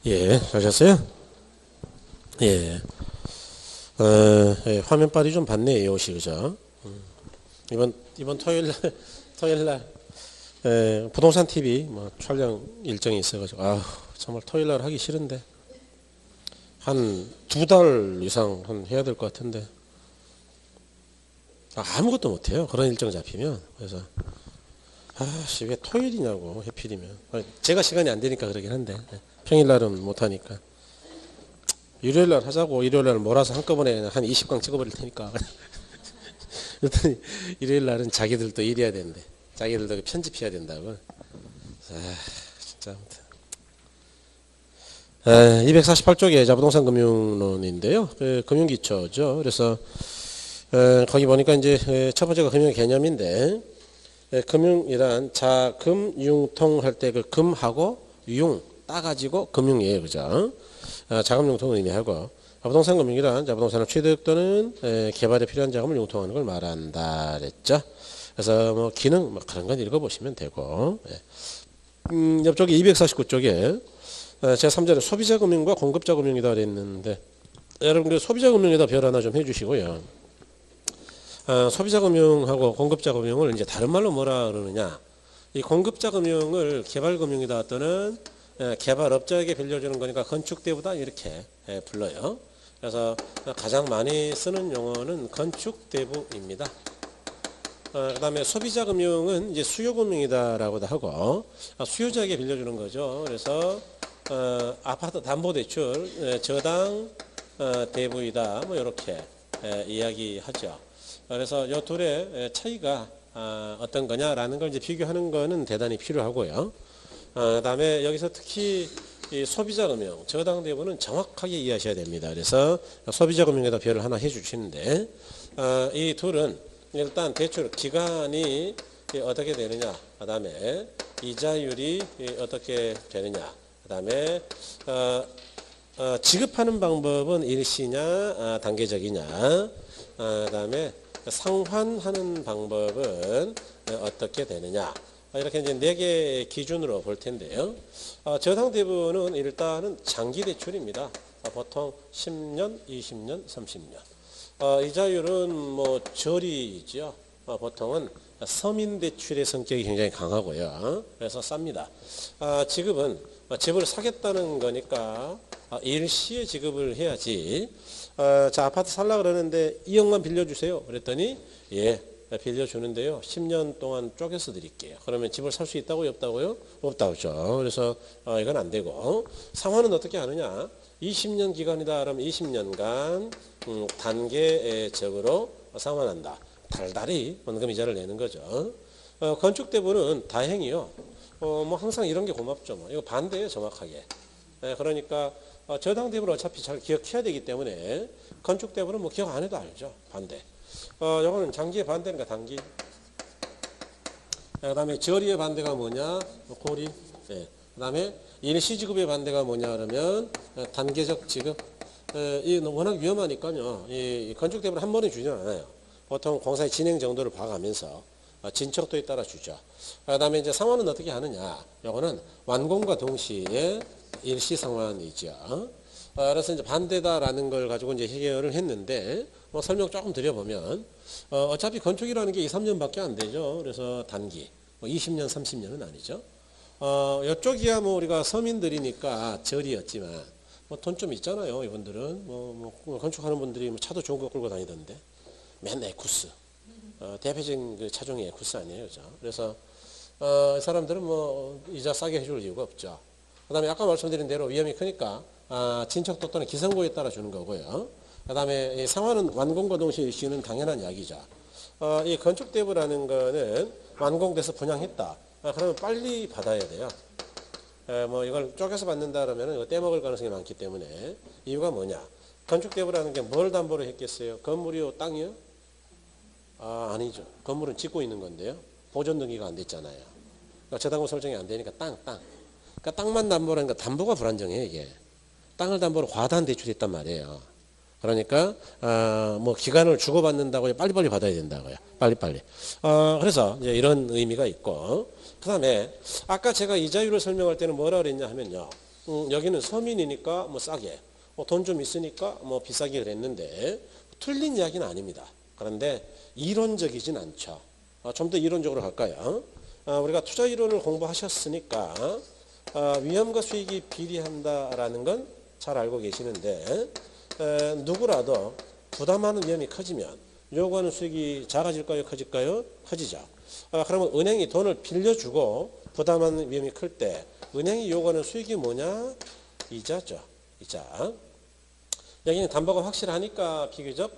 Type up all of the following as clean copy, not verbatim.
예, 잘하셨어요? 예. 화면빨이 좀 봤네, 이 옷이, 그죠? 이번 토요일 날, 토요일 날, 부동산 TV, 촬영 일정이 있어가지고, 정말 토요일 날 하기 싫은데. 한 2달 이상 해야 될 것 같은데. 아무것도 못해요. 그런 일정 잡히면. 그래서, 왜 토요일이냐고, 해필이면. 제가 시간이 안 되니까 그러긴 한데. 평일 날은 못하니까. 일요일 날 하자고. 일요일 날 몰아서 한꺼번에 한 20강 찍어버릴 테니까. 그랬더니 일요일 날은 자기들도 일해야 된대. 자기들도 편집해야 된다고. 진짜. 248쪽에 부동산 금융론인데요. 금융기초죠. 그래서 거기 보니까 이제 첫 번째가 금융 개념인데, 금융이란 자금 융통할 때 그 금하고 융 따가지고 금융이에요, 그죠? 자금 융통을 의미하고, 부동산 금융이란 부동산의 취득 또는 개발에 필요한 자금을 융통하는 걸 말한다 그랬죠. 그래서 기능 그런 건 읽어보시면 되고, 옆쪽에 249쪽에 제3절에 소비자 금융과 공급자 금융이다 그랬는데, 여러분들 소비자 금융에다 별 하나 좀 해주시고요. 소비자 금융하고 공급자 금융을 이제 다른 말로 뭐라 그러느냐? 이 공급자 금융을 개발 금융이다 또는 개발업자에게 빌려주는 거니까 건축대부다 이렇게 불러요. 그래서 가장 많이 쓰는 용어는 건축대부입니다. 그 다음에 소비자 금융은 이제 수요 금융이다라고도 하고, 수요자에게 빌려주는 거죠. 그래서 아파트 담보대출 저당 대부이다 이렇게 이야기하죠. 그래서 이 둘의 차이가 어떤 거냐라는 걸 이제 비교하는 거는 대단히 필요하고요. 그 다음에 여기서 특히 이 소비자 금융, 저당 대부는 정확하게 이해하셔야 됩니다. 그래서 소비자 금융에다 별을 하나 해주시는데, 이 둘은 일단 대출 기간이 어떻게 되느냐, 그 다음에 이자율이 어떻게 되느냐, 그 다음에 지급하는 방법은 일시냐 단계적이냐, 그 다음에 상환하는 방법은 어떻게 되느냐, 이렇게 이제 4개 기준으로 볼 텐데요. 저당 대부는 일단은 장기 대출입니다. 보통 10년, 20년, 30년. 이자율은 저리죠. 보통은 서민 대출의 성격이 굉장히 강하고요. 그래서 쌉니다. 지급은 집을 사겠다는 거니까 일시에 지급을 해야지. 자, 아파트 살라 그러는데 2억만 빌려주세요. 그랬더니 예, 빌려주는데요. 10년 동안 쪼개서 드릴게요. 그러면 집을 살 수 있다고요? 없다고요? 없다고죠. 그래서 이건 안 되고, 상환은 어떻게 하느냐? 20년 기간이다 그러면 20년간 단계적으로 상환한다. 달달이 원금 이자를 내는 거죠. 건축대부는 다행이요. 항상 이런 게 고맙죠. 이거 반대예요, 정확하게. 그러니까 저당 대부는 어차피 잘 기억해야 되기 때문에 건축대부는 기억 안 해도 알죠. 반대. 요거는 장기의 반대니까 단기. 그 다음에 저리의 반대가 뭐냐? 고리. 그 다음에 일시지급의 반대가 뭐냐 그러면 단계적 지급. 이 워낙 위험하니까요. 이 건축대부는 한 번에 주지는 않아요. 보통 공사의 진행 정도를 봐가면서 진척도에 따라 주죠. 그 다음에 이제 상환은 어떻게 하느냐? 요거는 완공과 동시에 일시 상환이죠. 그래서 이제 반대다라는 걸 가지고 이제 해결을 했는데, 설명 조금 드려보면, 어차피 건축이라는 게 2, 3년밖에 안 되죠. 그래서 단기, 20년, 30년은 아니죠. 이쪽이야 우리가 서민들이니까 절이었지만, 돈 좀 있잖아요. 이분들은. 건축하는 분들이 차도 좋은 거 끌고 다니던데. 맨 에쿠스. 대표적인 그 차종이 에쿠스 아니에요. 그죠? 그래서, 이 사람들은 이자 싸게 해줄 이유가 없죠. 그 다음에 아까 말씀드린 대로 위험이 크니까, 진척도 또는 기성고에 따라 주는 거고요. 그 다음에 상환은 완공과 동시에 일시는 당연한 이야기죠. 이 건축대부라는 거는 완공돼서 분양했다. 그러면 빨리 받아야 돼요. 이걸 쪼개서 받는다 그러면 이거 떼먹을 가능성이 많기 때문에. 이유가 뭐냐? 건축대부라는 게 뭘 담보로 했겠어요? 건물이요? 땅이요? 아니죠. 건물은 짓고 있는 건데요. 보존 등기가 안 됐잖아요. 그러니까 저당고 설정이 안 되니까 땅. 그러니까 땅만 담보라는 거 담보가 불안정해, 이게. 땅을 담보로 과다한 대출이 있단 말이에요. 그러니까 기간을 주고받는다고요, 빨리빨리 받아야 된다고요, 빨리빨리. 그래서 이제 이런 의미가 있고, 그 다음에 아까 제가 이자율을 설명할 때는 뭐라 그랬냐 하면요, 여기는 서민이니까 뭐 싸게, 돈 좀 있으니까 뭐 비싸게 그랬는데 틀린 이야기는 아닙니다. 그런데 이론적이진 않죠. 좀 더 이론적으로 갈까요? 우리가 투자 이론을 공부하셨으니까 위험과 수익이 비례한다라는 건 잘 알고 계시는데 누구라도 부담하는 위험이 커지면 요구하는 수익이 작아질까요? 커질까요? 커지죠. 그러면 은행이 돈을 빌려주고 부담하는 위험이 클 때 은행이 요구하는 수익이 뭐냐? 이자죠. 이자. 여기는 담보가 확실하니까 비교적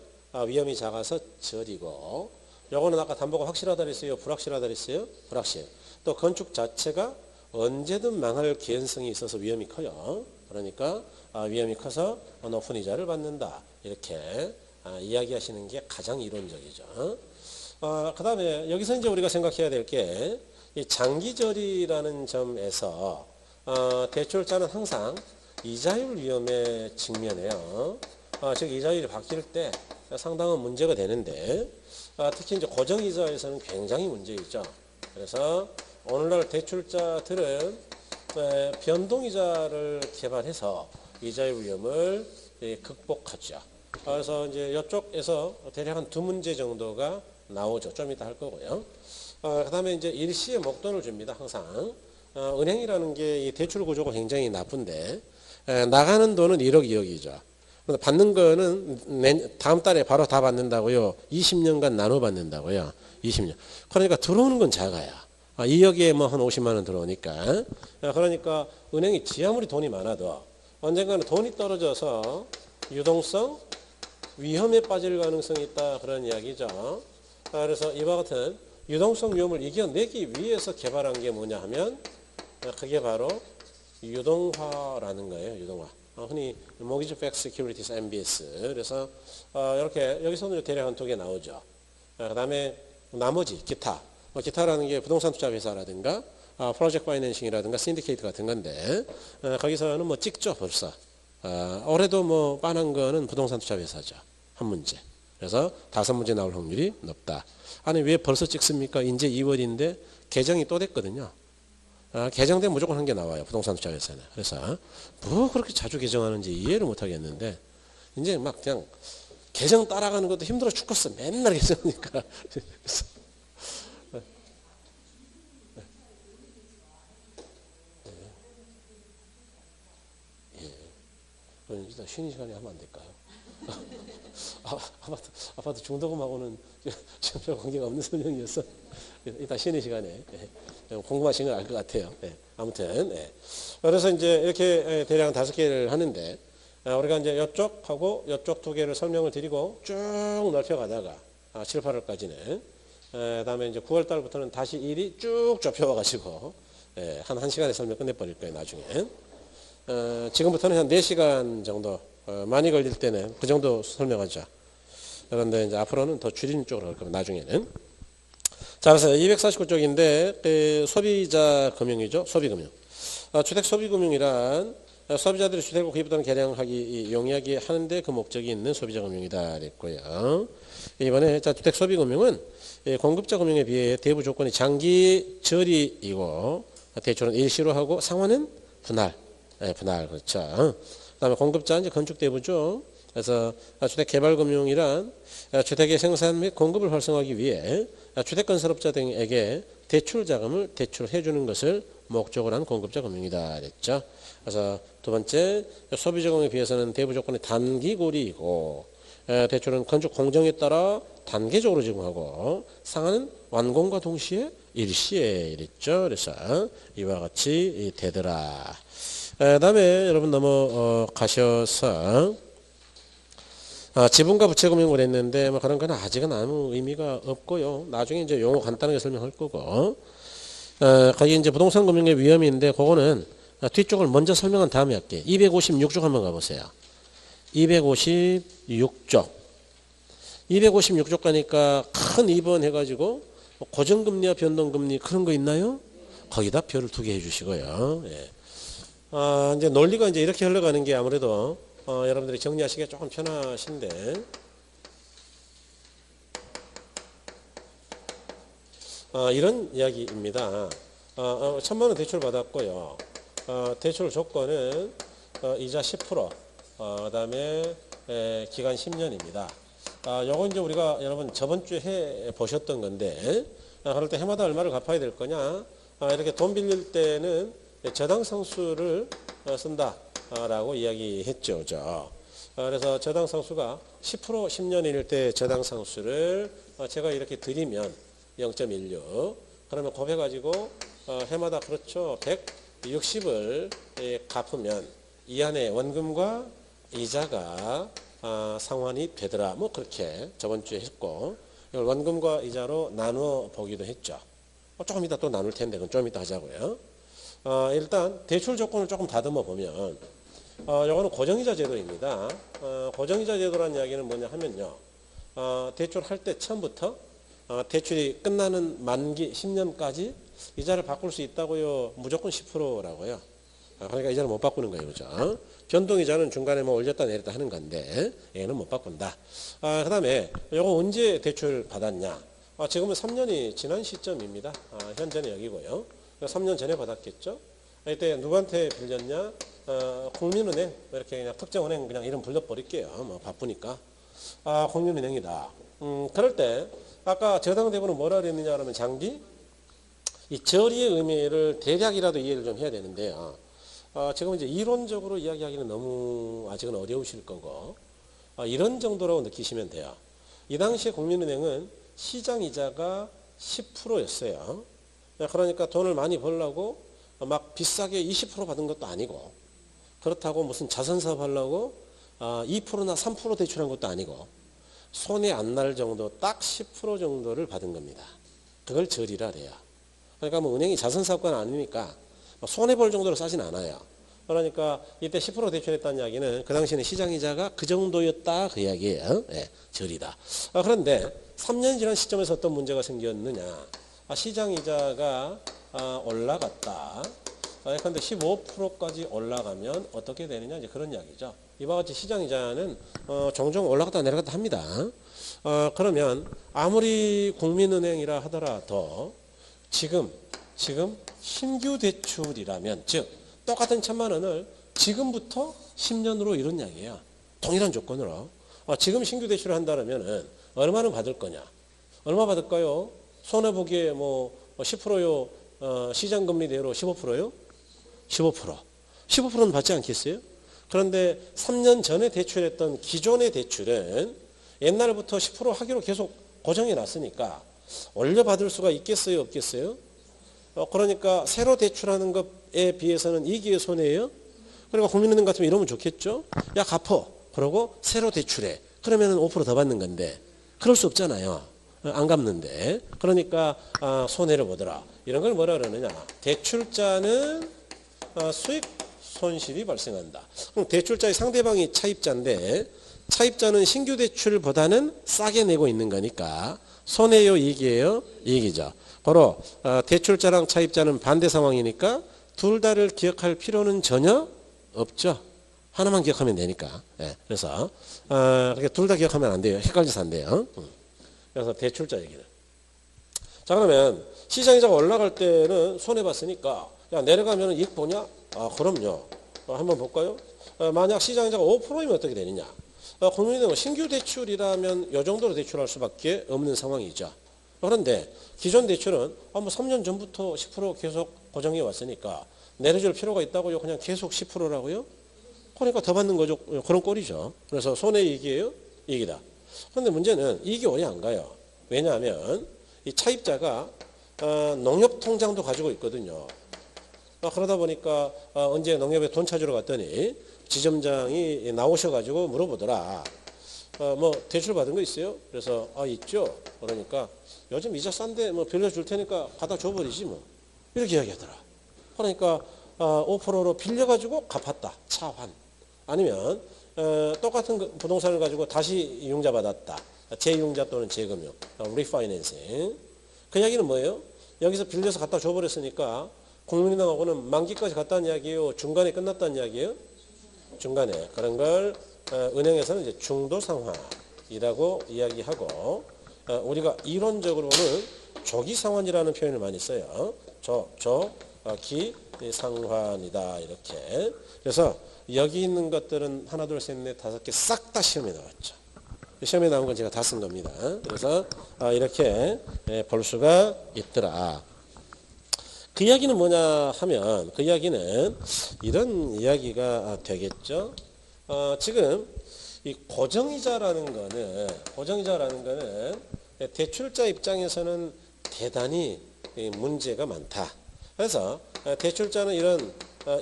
위험이 작아서 저리고, 요거는 아까 담보가 확실하다 그랬어요? 불확실하다 그랬어요? 불확실. 또 건축 자체가 언제든 망할 개연성이 있어서 위험이 커요. 그러니까 위험이 커서 높은 이자를 받는다. 이렇게 이야기하시는 게 가장 이론적이죠. 그 다음에 여기서 이제 우리가 생각해야 될 게 장기절이라는 점에서 대출자는 항상 이자율 위험에 직면해요. 즉 이자율이 바뀔 때 상당한 문제가 되는데 특히 이제 고정이자에서는 굉장히 문제있죠. 그래서 오늘날 대출자들은 변동이자를 개발해서 이자율 위험을 극복하죠. 그래서 이제 이쪽에서 대략 한 2문제 정도가 나오죠. 좀 이따 할 거고요. 그 다음에 이제 일시에 목돈을 줍니다. 항상. 은행이라는 게 이 대출 구조가 굉장히 나쁜데, 나가는 돈은 1억, 2억이죠. 받는 거는 다음 달에 바로 다 받는다고요. 20년간 나눠 받는다고요. 20년. 그러니까 들어오는 건 작아요. 2억에 뭐 한 50만 원 들어오니까. 그러니까 은행이 지 아무리 돈이 많아도 언젠가는 돈이 떨어져서 유동성, 위험에 빠질 가능성이 있다. 그런 이야기죠. 그래서 이와 같은 유동성 위험을 이겨내기 위해서 개발한 게 뭐냐 하면 그게 바로 유동화라는 거예요. 유동화. 흔히 Mortgage Backed Securities (MBS). 그래서 이렇게 여기서는 대략 한 2개 나오죠. 그 다음에 나머지 기타. 기타라는 게 부동산 투자 회사라든가 프로젝트 파이낸싱이라든가 신디케이트 같은 건데 거기서는 뭐 찍죠 벌써. 올해도 뭐 빤한 거는 부동산 투자 회사죠. 한 문제. 그래서 5문제 나올 확률이 높다. 아니 왜 벌써 찍습니까? 이제 2월인데 개정이 또 됐거든요. 개정되면 무조건 한 개 나와요. 부동산 투자 회사는. 그래서 뭐 그렇게 자주 개정하는지 이해를 못 하겠는데 이제 막 그냥 개정 따라가는 것도 힘들어 죽겠어. 맨날 개정하니까. 그럼 일단 쉬는 시간에 하면 안 될까요? 아파트 중도금하고는 전혀 관계가 없는 설명이어서 일단 쉬는 시간에 궁금하신 걸 알 것 같아요. 아무튼 그래서 이제 이렇게 대략 5개를 하는데 우리가 이제 이쪽하고 이쪽 2개를 설명을 드리고 쭉 넓혀가다가 7, 8월까지는 그다음에 이제 9월 달부터는 다시 일이 쭉 좁혀와가지고 한 1시간에 설명 끝내버릴 거예요. 나중에. 지금부터는 한 4시간 정도 많이 걸릴 때는 그 정도 설명하죠. 그런데 이제 앞으로는 더 줄이는 쪽으로 갈 겁니다. 나중에는. 자, 그래서 249쪽인데 소비자 금융이죠. 소비금융. 주택 소비금융이란 소비자들이 주택을 구입 또는 개량하기 용이하게 하는데 그 목적이 있는 소비자 금융이다 그랬고요. 이번에 자 주택 소비금융은 공급자 금융에 비해 대부 조건이 장기 저리이고 대출은 일시로 하고 상환은 분할. 분할 그렇죠. 그다음에 공급자 이제 건축 대부죠. 그래서 주택개발금융이란 주택의 생산 및 공급을 활성화하기 위해 주택건설업자 등에게 대출 자금을 대출해 주는 것을 목적으로 한 공급자 금융이다 그랬죠. 그래서 두 번째 소비자 금융에 비해서는 대부 조건이 단기고리이고 대출은 건축 공정에 따라 단계적으로 제공하고 상환은 완공과 동시에 일시에 이랬죠. 그래서 이와 같이 되더라. 다음에 여러분 넘어가셔서 지분과 부채금융을 했는데 뭐 그런 건 아직은 아무 의미가 없고요. 나중에 이제 용어 간단하게 설명할 거고 거기 이제 부동산 금융의 위험인데 그거는 뒤쪽을 먼저 설명한 다음에 할게요. 256쪽 한번 가보세요. 256쪽. 256쪽 가니까 큰 2번 해가지고 고정금리와 변동금리 그런 거 있나요? 거기다 별을 2개 해주시고요. 이제 논리가 이제 이렇게 흘러가는 게 아무래도 여러분들이 정리하시기가 조금 편하신데 이런 이야기입니다. 1,000만 원 대출 받았고요. 대출 조건은 이자 10%, 그다음에 기간 10년입니다. 요건 이제 우리가 여러분 저번 주에 해 보셨던 건데, 그럴 때 해마다 얼마를 갚아야 될 거냐? 이렇게 돈 빌릴 때는 저당 상수를 쓴다라고 이야기했죠, 그래서 저당 상수가 10% 10년일 때 저당 상수를 제가 이렇게 드리면 0.16. 그러면 곱해가지고 해마다 그렇죠 160을 갚으면 이 안에 원금과 이자가 상환이 되더라. 뭐 그렇게 저번 주에 했고, 이걸 원금과 이자로 나누어 보기도 했죠. 조금 이따 또 나눌 텐데 그건 좀 이따 하자고요. 일단 대출 조건을 조금 다듬어 보면, 요거는 고정이자 제도입니다. 고정이자 제도라는 이야기는 뭐냐 하면요, 대출할 때 처음부터 대출이 끝나는 만기 10년까지 이자를 바꿀 수 있다고요. 무조건 10%라고요. 그러니까 이자는 못 바꾸는 거예요, 그죠? 변동이자는 중간에 뭐 올렸다 내렸다 하는 건데 얘는 못 바꾼다. 그다음에 요거 언제 대출 받았냐? 지금은 3년이 지난 시점입니다. 현재는 여기고요. 3년 전에 받았겠죠? 이때 누구한테 빌렸냐? 국민은행, 이렇게 그냥 특정 은행 그냥 이름 불러버릴게요. 뭐 바쁘니까. 국민은행이다. 그럴 때 아까 저당 대부는 뭐라 그랬느냐 그러면 장기? 이 저리의 의미를 대략이라도 이해를 좀 해야 되는데요. 지금 이제 이론적으로 이야기하기는 너무 아직은 어려우실 거고, 이런 정도라고 느끼시면 돼요. 이 당시에 국민은행은 시장이자가 10%였어요. 그러니까 돈을 많이 벌려고 막 비싸게 20% 받은 것도 아니고, 그렇다고 무슨 자선사업 하려고 2%나 3% 대출한 것도 아니고, 손에 안 날 정도 딱 10% 정도를 받은 겁니다. 그걸 저리라 그래요. 그러니까 뭐 은행이 자선사업가는 아니니까 손해볼 정도로 싸진 않아요. 그러니까 이때 10% 대출했다는 이야기는 그 당시에는 시장이자가 그 정도였다 그 이야기예요. 저리다. 그런데 3년 지난 시점에서 어떤 문제가 생겼느냐. 시장이자가 올라갔다. 그런데 15%까지 올라가면 어떻게 되느냐, 이제 그런 이야기죠. 이와 같이 시장이자는 종종 올라갔다 내려갔다 합니다. 그러면 아무리 국민은행이라 하더라도 지금 신규 대출이라면, 즉 똑같은 1,000만 원을 지금부터 10년으로 이런 이야기예요. 동일한 조건으로. 지금 신규 대출을 한다면은 얼마는 받을 거냐? 얼마 받을까요? 손해보기에 뭐 10%요, 시장금리대로 15%요? 15%. 15%는 받지 않겠어요? 그런데 3년 전에 대출했던 기존의 대출은 옛날부터 10% 하기로 계속 고정해 놨으니까 올려받을 수가 있겠어요, 없겠어요? 그러니까 새로 대출하는 것에 비해서는 이기의 손해예요. 그러니까 국민은행 같으면 이러면 좋겠죠. 야, 갚어. 그러고 새로 대출해. 그러면 5% 더 받는 건데 그럴 수 없잖아요. 안 갚는데. 그러니까 손해를 보더라. 이런 걸 뭐라 그러느냐. 대출자는 수익 손실이 발생한다. 그럼 대출자의 상대방이 차입자인데 차입자는 신규 대출보다는 싸게 내고 있는 거니까 손해요, 이익이에요? 이익이죠. 바로 대출자랑 차입자는 반대 상황이니까 둘 다를 기억할 필요는 전혀 없죠. 하나만 기억하면 되니까. 그래서 그렇게 둘 다 기억하면 안 돼요. 헷갈려서 안 돼요. 그래서 대출자 얘기는. 자, 그러면 시장이자가 올라갈 때는 손해봤으니까 야, 내려가면 이익 보냐? 그럼요. 한번 볼까요? 만약 시장이자가 5%이면 어떻게 되느냐? 국민은행은 신규 대출이라면 이 정도로 대출할 수밖에 없는 상황이죠. 그런데 기존 대출은 뭐 3년 전부터 10% 계속 고정해 왔으니까 내려줄 필요가 있다고요? 그냥 계속 10%라고요? 그러니까 더 받는 거죠. 그런 꼴이죠. 그래서 손해이익이에요? 이익이다. 그런데 문제는 이익이 오래 안 가요. 왜냐하면 이 차입자가 농협통장도 가지고 있거든요. 그러다 보니까 언제 농협에 돈 찾으러 갔더니 지점장이 나오셔가지고 물어보더라. 뭐 대출 받은 거 있어요? 그래서 있죠. 그러니까 요즘 이자 싼데 뭐 빌려줄 테니까 갖다 줘버리지 뭐. 이렇게 이야기하더라. 그러니까 5%로 빌려가지고 갚았다. 차환. 아니면 똑같은 부동산을 가지고 다시 융자 받았다. 재융자 또는 재금융. 리파이낸싱. 그 이야기는 뭐예요? 여기서 빌려서 갖다 줘버렸으니까 국민은행하고는 만기까지 갔다는 이야기예요? 중간에 끝났다는 이야기예요? 중간에. 그런 걸 은행에서는 이제 중도 상환이라고 이야기하고, 우리가 이론적으로는 조기 상환이라는 표현을 많이 써요. 기상환이다. 이렇게. 그래서 여기 있는 것들은 하나, 둘, 셋, 넷, 다섯 개 싹 다 시험에 나왔죠. 시험에 나온 건 제가 다 쓴 겁니다. 그래서 이렇게 볼 수가 있더라. 그 이야기는 뭐냐 하면 그 이야기는 이런 이야기가 되겠죠. 지금 이 고정이자라는 거는 대출자 입장에서는 대단히 문제가 많다. 그래서 대출자는 이런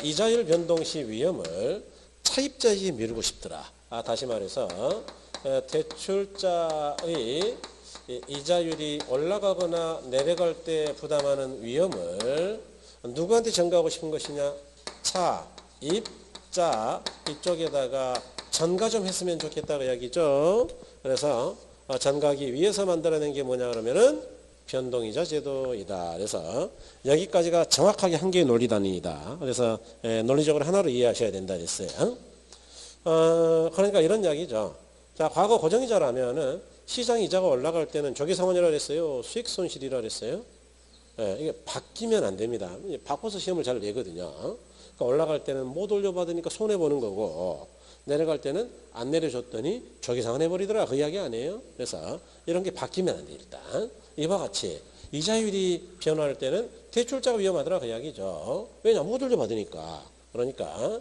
이자율 변동 시 위험을 차입자에게 미루고 싶더라. 다시 말해서 대출자의 이자율이 올라가거나 내려갈 때 부담하는 위험을 누구한테 전가하고 싶은 것이냐? 차입자 이쪽에다가 전가 좀 했으면 좋겠다고 이야기죠. 그래서 전가하기 위해서 만들어낸 게 뭐냐 그러면은 변동이자 제도이다. 그래서 여기까지가 정확하게 한 개의 논리단위이다. 그래서 논리적으로 하나로 이해하셔야 된다 그랬어요. 그러니까 이런 이야기죠. 자, 과거 고정이자라면은 시장 이자가 올라갈 때는 조기상환이라 그랬어요. 수익 손실이라 그랬어요. 이게 바뀌면 안 됩니다. 바꿔서 시험을 잘 내거든요. 그러니까 올라갈 때는 못 올려받으니까 손해 보는 거고 내려갈 때는 안 내려줬더니 조기상환 해버리더라. 그 이야기 아니에요. 그래서 이런 게 바뀌면 안 돼. 일단 이와 같이 이자율이 변화할 때는 대출자가 위험하더라. 그 이야기죠. 왜냐 못 올려받으니까. 그러니까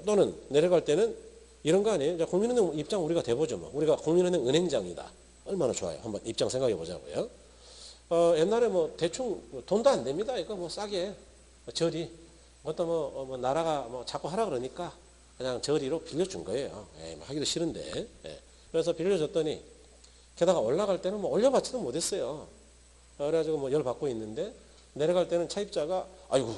또는 내려갈 때는 이런 거 아니에요? 국민은행 입장 우리가 돼보죠. 뭐. 우리가 국민은행 은행장이다. 얼마나 좋아요. 한번 입장 생각해 보자고요. 옛날에 뭐 대충 돈도 안 됩니다. 이거 뭐 싸게 저리 어떤 뭐 나라가 뭐 자꾸 하라 그러니까 그냥 저리로 빌려준 거예요. 뭐 하기도 싫은데. 그래서 빌려줬더니 게다가 올라갈 때는 뭐 올려받지도 못했어요. 그래가지고 뭐 열 받고 있는데 내려갈 때는 차입자가 아이고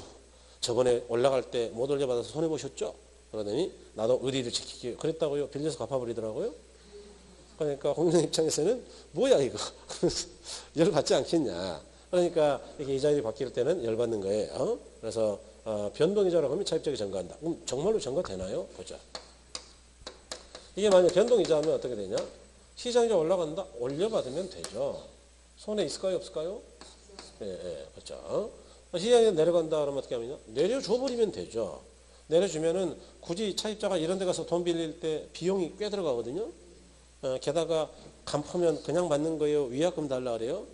저번에 올라갈 때 못 올려받아서 손해 보셨죠? 그러더니 나도 의리를 지키기 그랬다고요. 빌려서 갚아버리더라고요. 그러니까 공룡 입장에서는 뭐야 이거 열 받지 않겠냐. 그러니까 이게 이자율이 바뀔 때는 열 받는 거예요. 그래서 변동이자라고 하면 차입자에게 전가한다. 그럼 정말로 전가되나요? 보자. 이게 만약 변동이자 하면 어떻게 되냐? 시장이자 올라간다? 올려받으면 되죠. 손해 있을까요? 없을까요? 그렇죠. 시장이 내려간다 그러면 어떻게 하면요? 내려줘버리면 되죠. 내려주면은 굳이 차입자가 이런 데 가서 돈 빌릴 때 비용이 꽤 들어가거든요. 게다가 갚으면 그냥 받는 거예요. 위약금 달라 그래요.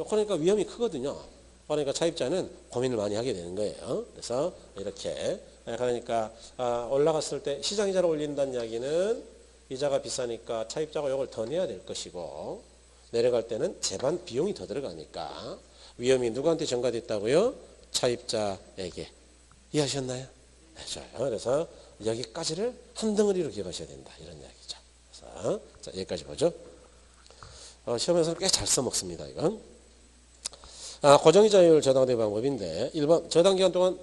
그러니까 위험이 크거든요. 그러니까 차입자는 고민을 많이 하게 되는 거예요. 그래서 이렇게 그러니까 올라갔을 때 시장이자를 올린다는 이야기는 이자가 비싸니까 차입자가 이걸 더 내야 될 것이고 내려갈 때는 재반 비용이 더 들어가니까 위험이 누구한테 전가됐다고요? 차입자에게. 이해하셨나요? 네, 좋아요. 그래서 여기까지를 한 덩어리로 기억하셔야 된다. 이런 이야기죠. 그래서 자, 여기까지 보죠. 시험에서는 꽤 잘 써먹습니다. 이건. 고정이자율 저당대 방법인데 1번 저당기간 동안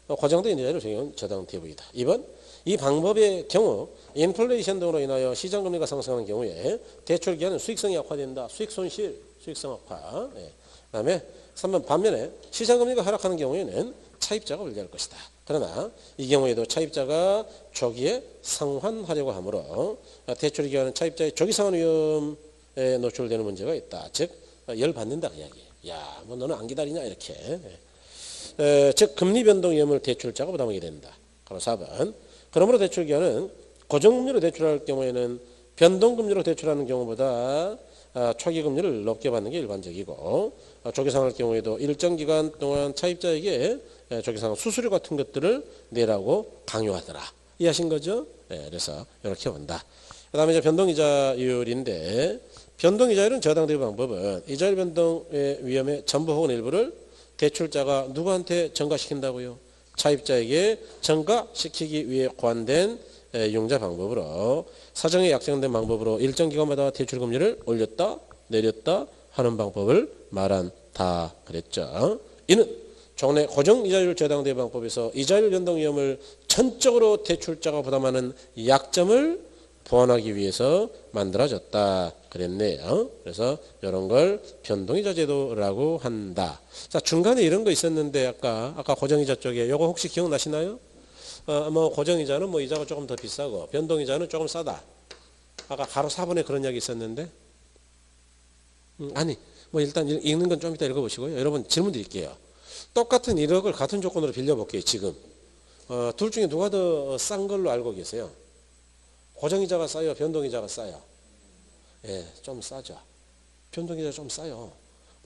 고정된 이자율을 적용한 저당대부이다. 2번 이 방법의 경우 인플레이션 등으로 인하여 시장금리가 상승하는 경우에 대출기간은 수익성이 악화된다. 수익손실, 수익성 악화. 그 다음에 3번 반면에 시장금리가 하락하는 경우에는 차입자가 불리할 것이다. 그러나 이 경우에도 차입자가 조기에 상환하려고 하므로 대출기간은 차입자의 조기상환 위험에 노출되는 문제가 있다. 즉 열받는다 그 이야기예요. 야, 뭐 너는 안 기다리냐 이렇게. 즉 금리 변동 위험을 대출자가 부담하게 된다. 그럼 4번 그러므로 대출기간은 고정금리로 대출할 경우에는 변동금리로 대출하는 경우보다 초기 금리를 높게 받는 게 일반적이고 조기상환할 경우에도 일정 기간 동안 차입자에게 조기상환 수수료 같은 것들을 내라고 강요하더라. 이해하신 거죠? 그래서 이렇게 본다. 그 다음에 이제 변동이자율인데 변동이자율은 저당대부 방법은 이자율 변동의 위험의 전부 혹은 일부를 대출자가 누구한테 전가시킨다고요? 차입자에게 전가시키기 위해 고안된 융자 방법으로 사정에 약정된 방법으로 일정 기간마다 대출금리를 올렸다 내렸다 하는 방법을 말한다 그랬죠. 이는 종래 고정이자율 저당대부 방법에서 이자율 변동 위험을 전적으로 대출자가 부담하는 약점을 보완하기 위해서 만들어졌다 그랬네요. 그래서 이런 걸 변동이자 제도라고 한다. 자, 중간에 이런 거 있었는데 아까 고정이자 쪽에 요거 혹시 기억나시나요? 뭐 고정이자는 뭐 이자가 조금 더 비싸고 변동이자는 조금 싸다. 아까 가로 4번에 그런 이야기 있었는데 아니 뭐 일단 읽는 건 좀 이따 읽어보시고요. 여러분 질문 드릴게요. 똑같은 1억을 같은 조건으로 빌려볼게요. 지금 둘 중에 누가 더 싼 걸로 알고 계세요? 고정이자가 싸요? 변동이자가 싸요? 예, 좀 싸죠. 변동이자 좀 싸요.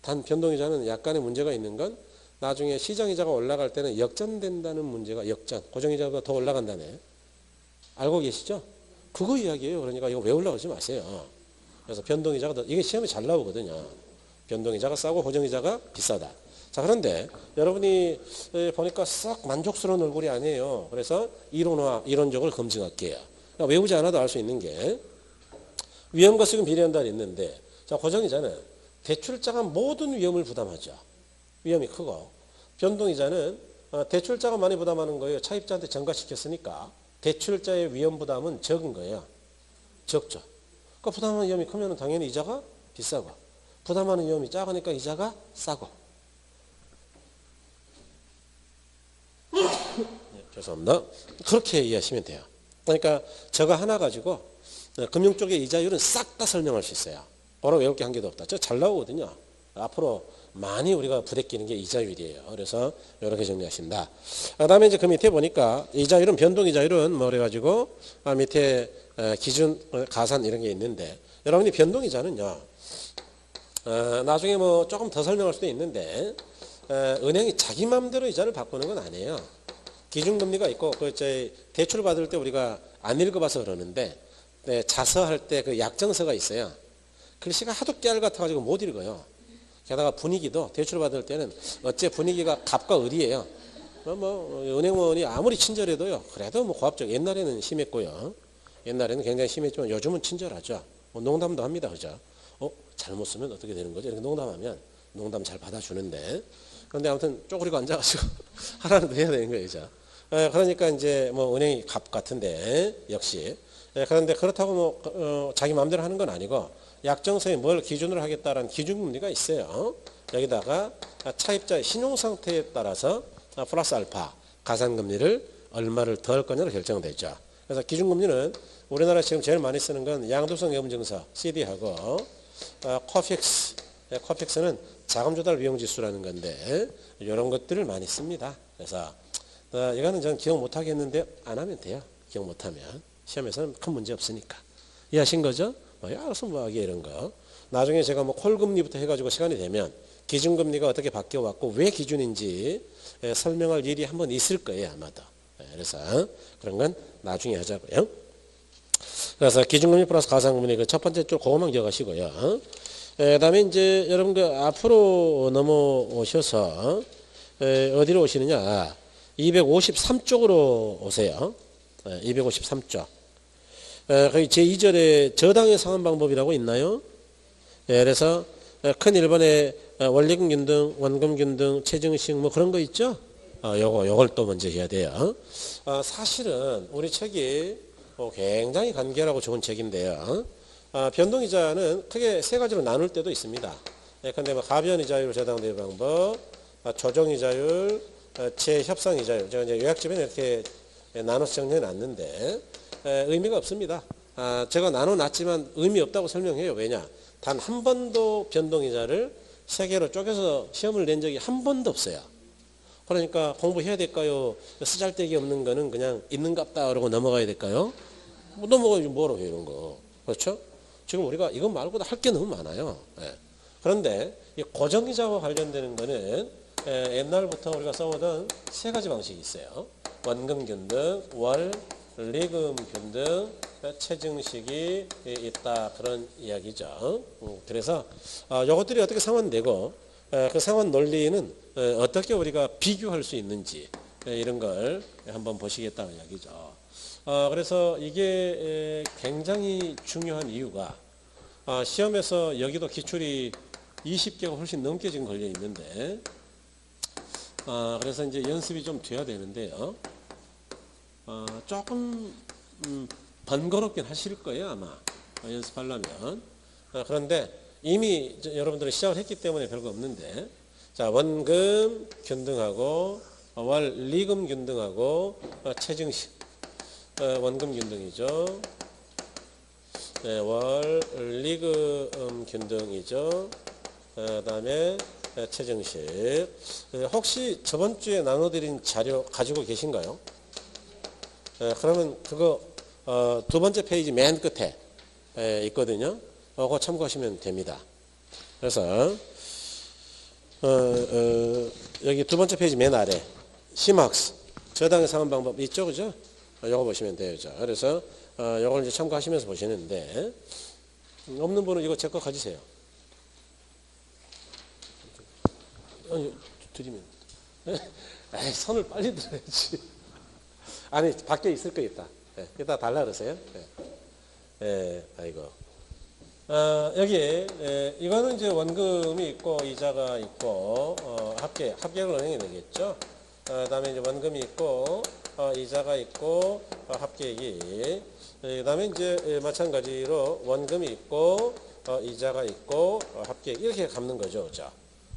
단 변동이자는 약간의 문제가 있는 건 나중에 시장이자가 올라갈 때는 역전된다는 문제가 역전. 고정이자보다 더 올라간다네. 알고 계시죠? 그거 이야기예요. 그러니까 이거 외우려고 하지 마세요. 그래서 변동이자가 더, 이게 시험에 잘 나오거든요. 변동이자가 싸고 고정이자가 비싸다. 자, 그런데 여러분이 보니까 썩 만족스러운 얼굴이 아니에요. 그래서 이론적으로 검증할게요. 그러니까 외우지 않아도 알 수 있는 게 위험과 수익은 비례한다는 있는데, 자, 고정이자는 대출자가 모든 위험을 부담하죠. 위험이 크고, 변동이자는 대출자가 많이 부담하는 거예요. 차입자한테 전가시켰으니까 대출자의 위험 부담은 적은 거예요. 적죠. 그러니까 부담하는 위험이 크면 당연히 이자가 비싸고, 부담하는 위험이 작으니까 이자가 싸고. 네, 죄송합니다. 그렇게 이해하시면 돼요. 그러니까 저거 하나 가지고 금융 쪽의 이자율은 싹 다 설명할 수 있어요. 뭐라고 외울 게 한 개도 없다. 저 잘 나오거든요. 앞으로 많이 우리가 부대끼는 게 이자율이에요. 그래서 이렇게 정리하신다. 그다음에 이제 그 밑에 보니까 이자율은 변동이자율은 뭐 그래가지고 밑에 기준 가산 이런 게 있는데, 여러분이 변동이자는요. 나중에 뭐 조금 더 설명할 수도 있는데 은행이 자기 마음대로 이자를 바꾸는 건 아니에요. 기준금리가 있고 그 대출 받을 때 우리가 안 읽어봐서 그러는데 자서할 때 그 약정서가 있어요. 글씨가 하도 깨알 같아가지고 못 읽어요. 게다가 분위기도 대출 받을 때는 어째 분위기가 갑과 을이에요. 은행원이 아무리 친절해도요. 그래도 뭐 고압적. 옛날에는 심했고요. 옛날에는 굉장히 심했지만 요즘은 친절하죠. 농담도 합니다. 그죠? 잘못 쓰면 어떻게 되는 거죠? 이렇게 농담하면 농담 잘 받아주는데. 그런데 아무튼 쪼그리고 앉아가지고 하라는 거 해야 되는 거예요. 그죠? 그러니까 이제 뭐 은행이 갑 같은데 역시. 그런데 그렇다고 뭐 자기 마음대로 하는 건 아니고 약정서에 뭘 기준으로 하겠다라는 기준금리가 있어요. 여기다가 차입자의 신용상태에 따라서 플러스 알파 가산금리를 얼마를 더 할 거냐로 결정되죠. 그래서 기준금리는 우리나라 지금 제일 많이 쓰는 건 양도성 예금증서 CD하고 코픽스는 자금조달 비용지수라는 건데 이런 것들을 많이 씁니다. 그래서 이거는 저는 기억 못하겠는데 안 하면 돼요. 기억 못하면 시험에서는 큰 문제 없으니까. 이해하신 거죠? 알아서 뭐 하게 이런 거. 나중에 제가 뭐 콜금리부터 해가지고 시간이 되면 기준금리가 어떻게 바뀌어왔고 왜 기준인지 설명할 일이 한번 있을 거예요 아마도. 그래서 그런 건 나중에 하자고요. 그래서 기준금리 플러스 가산금리 그 첫 번째 쪽 그것만 기억하시고요. 그다음에 이제 여러분들 앞으로 넘어오셔서 어디로 오시느냐? 253쪽으로 오세요. 253쪽. 거기 제2절에 저당의 상환 방법이라고 있나요? 그래서 큰 1번에 원리금 균등, 원금 균등, 체증식 뭐 그런 거 있죠? 요걸 또 먼저 해야 돼요. 사실은 우리 책이 굉장히 간결하고 좋은 책인데요. 변동이자는 크게 세 가지로 나눌 때도 있습니다. 근데 뭐 가변이자율 저당대비 방법, 조정이자율, 재협상이자율. 제가 이제 요약집에 이렇게 나눠서 정리해 놨는데 의미가 없습니다. 제가 나눠놨지만 의미 없다고 설명해요. 왜냐? 단 한 번도 변동이자를 세 개로 쪼개서 시험을 낸 적이 한 번도 없어요. 그러니까 공부해야 될까요? 쓰잘데기 없는 거는 그냥 있는갑다 그러고 넘어가야 될까요? 뭐 넘어가야지 뭐라고 해요, 이런 거. 그렇죠? 지금 우리가 이것 말고도 할 게 너무 많아요. 그런데 이 고정이자와 관련되는 거는 옛날부터 우리가 써오던 세 가지 방식이 있어요. 원금 균등, 월, 리금 균등, 체증식이 있다. 그런 이야기죠. 그래서 이것들이 어떻게 상환되고 그 상환 논리는 어떻게 우리가 비교할 수 있는지 이런 걸 한번 보시겠다는 이야기죠. 그래서 이게 굉장히 중요한 이유가 시험에서 여기도 기출이 20개가 훨씬 넘게 지금 걸려 있는데 그래서 이제 연습이 좀 돼야 되는데요. 조금 번거롭긴 하실 거예요 아마 연습하려면. 그런데 이미 여러분들은 시작을 했기 때문에 별거 없는데, 자, 원금 균등하고 월 리금 균등하고 체증식 원금 균등이죠. 네, 월 리금 균등이죠. 그다음에 최정식. 혹시 저번 주에 나눠드린 자료 가지고 계신가요? 그러면 그거 두 번째 페이지 맨 끝에 있거든요. 그거 참고하시면 됩니다. 그래서 여기 두 번째 페이지 맨 아래 심학스 저당의 상환 방법 있죠, 그죠? 요거 보시면 돼요. 그래서 요걸 이제 참고하시면서 보시는데 없는 분은 이거 제 거 가지세요. 아니, 드리면 에이, 손을 빨리 들어야지. 아니 밖에 있을 거 있다. 이따 달라 그러세요. 아이고. 여기 이거는 이제 원금이 있고 이자가 있고 합계액을 은행에 내겠죠. 그다음에 이제 원금이 있고 이자가 있고 합계액이 그다음에 이제 마찬가지로 원금이 있고 이자가 있고 합계액 이렇게 갚는 거죠, 그죠?